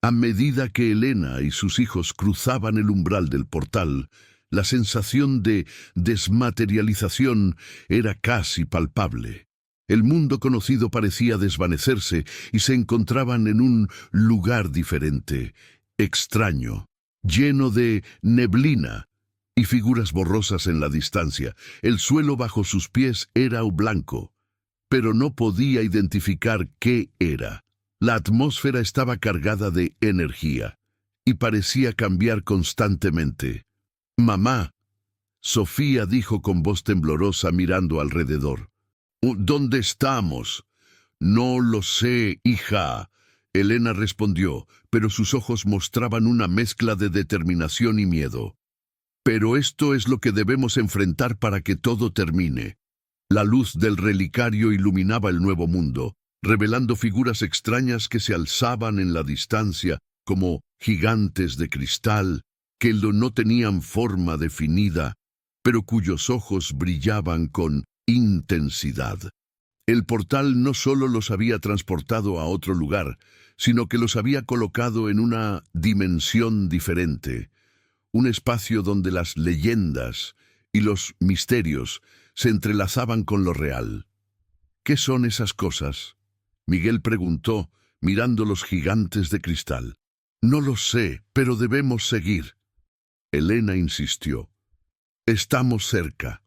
A medida que Elena y sus hijos cruzaban el umbral del portal, la sensación de desmaterialización era casi palpable. El mundo conocido parecía desvanecerse y se encontraban en un lugar diferente, extraño, lleno de neblina y figuras borrosas en la distancia. El suelo bajo sus pies era blanco, pero no podía identificar qué era. La atmósfera estaba cargada de energía y parecía cambiar constantemente. «Mamá», Sofía dijo con voz temblorosa mirando alrededor. «¿Dónde estamos?» «No lo sé, hija», Elena respondió, pero sus ojos mostraban una mezcla de determinación y miedo. «Pero esto es lo que debemos enfrentar para que todo termine». La luz del relicario iluminaba el nuevo mundo, revelando figuras extrañas que se alzaban en la distancia como gigantes de cristal que no tenían forma definida, pero cuyos ojos brillaban con intensidad. El portal no solo los había transportado a otro lugar, sino que los había colocado en una dimensión diferente, un espacio donde las leyendas y los misterios se entrelazaban con lo real. «¿Qué son esas cosas?», Miguel preguntó, mirando los gigantes de cristal. «No lo sé, pero debemos seguir». Elena insistió. «Estamos cerca».